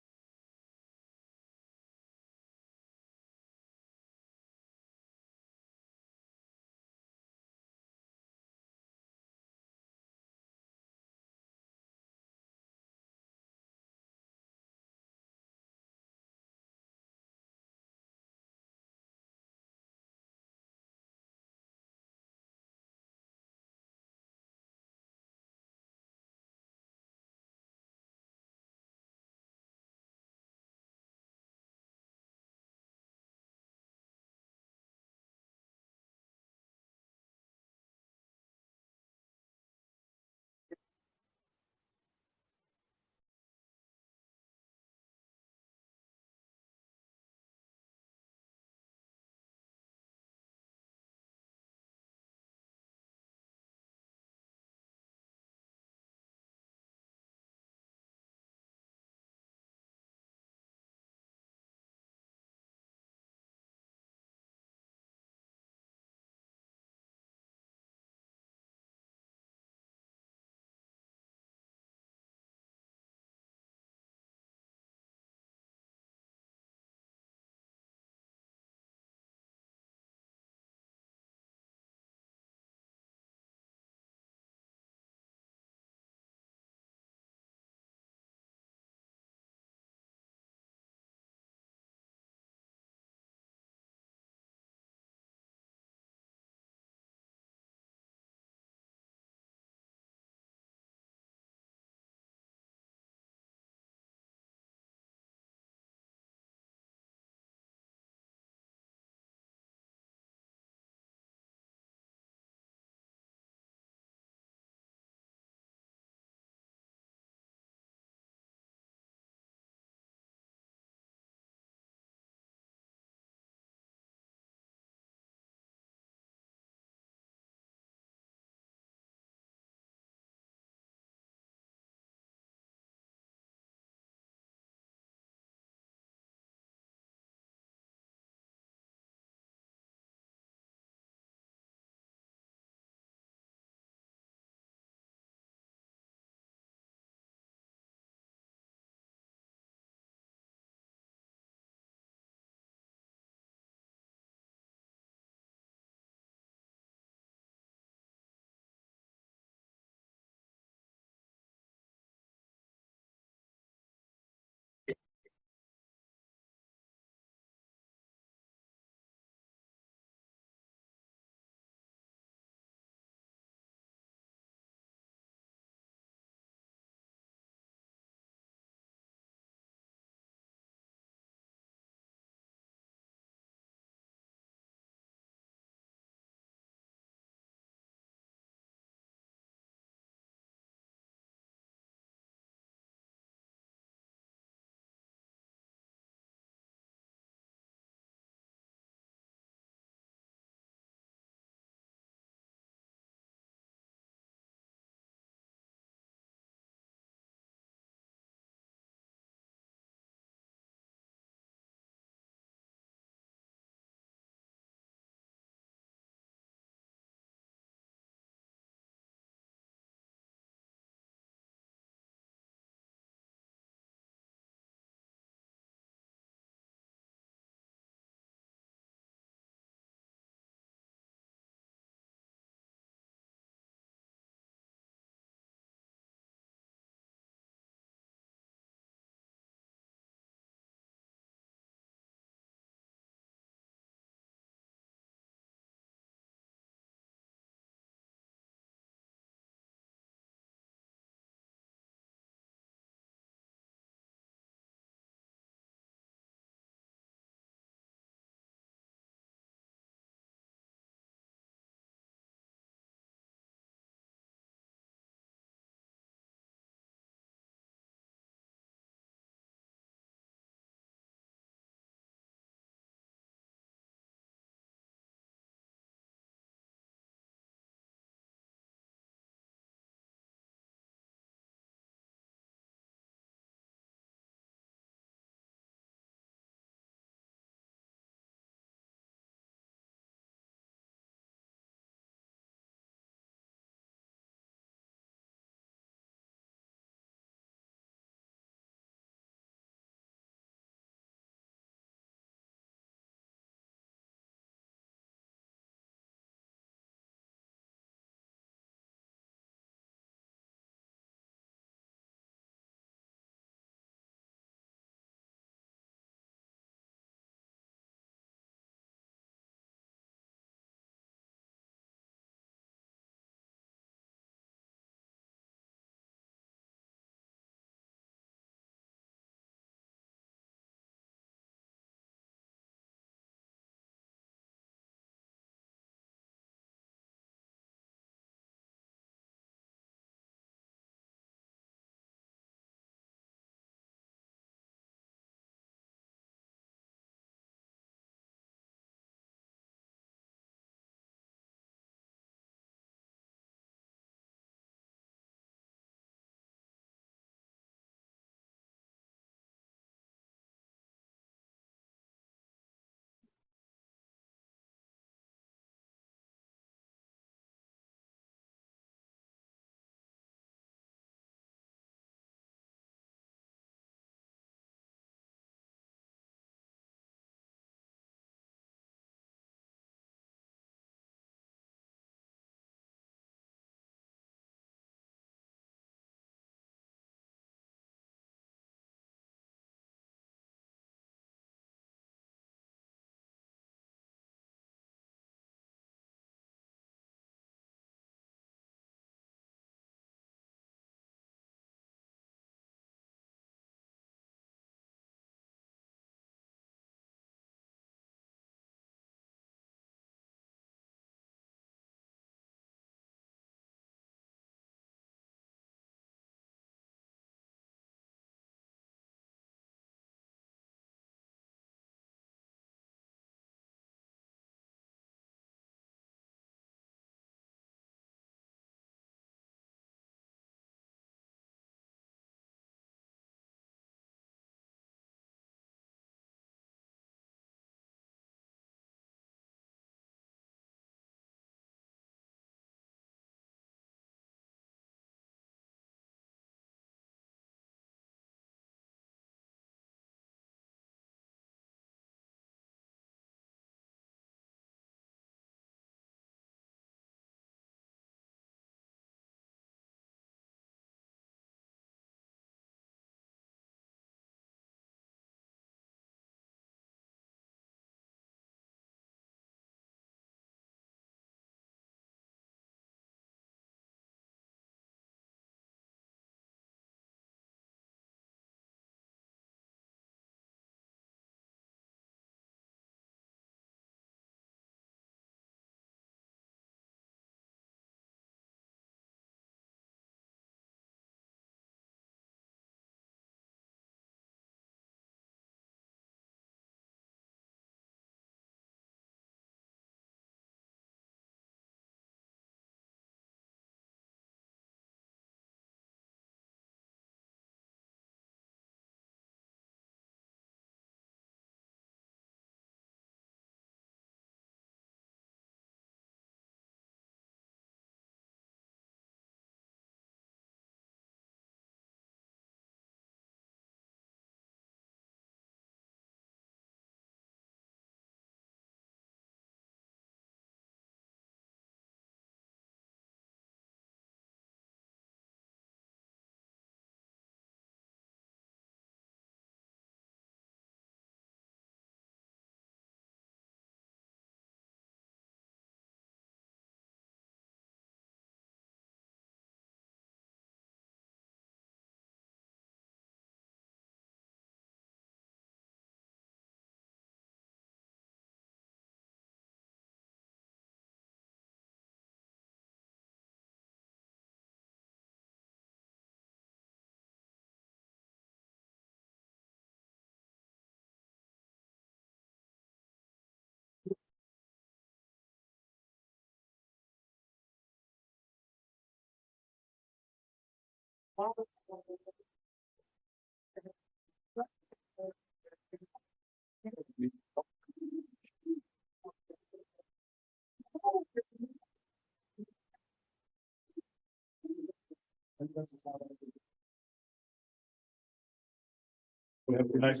We have a nice.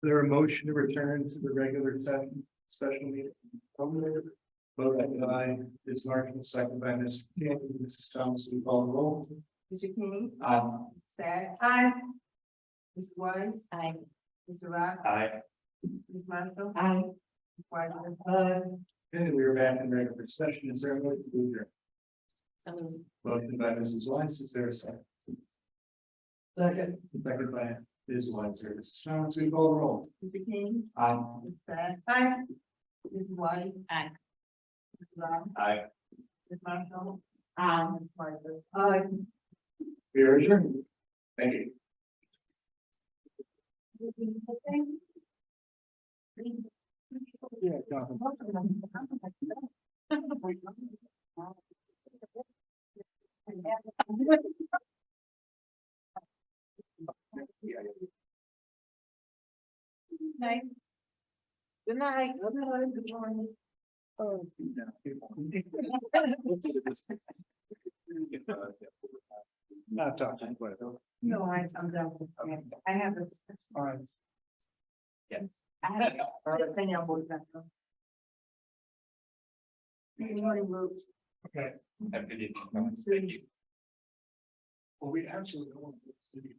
There a motion to return to the regular session, special meeting? Voted by Ms. Marshall, second by Mr. King, Mrs. Thomas, we call the roll. Mr. King, Aye. Mrs. Sacks, Aye. Mrs. Weiss, Aye. Mr. Rock, Aye. Ms. Marshall. Aye. Ms. Wyman, And we are back in regular session. Is there a motion to adjourn? So Motion by Mrs. Weiss, is there a second? Second. Second by Ms. Weiss, Mrs. Thomas, we call the roll. Mr. King, Aye. Mrs. Sacks, Aye. Mrs. White. Aye. Mr. Rock, Aye. Ms. Marshall. Aye. Ms. Weiser. Aye. We are adjourned. Thank you. Yeah, Jonathan. Good night. Good night. Good morning. Not talking quite a bit. No, I'm done. I have this. All right. I have a thing I'm working on. Good morning, Luke. Okay. Have a good evening. Well, we actually don't want to see.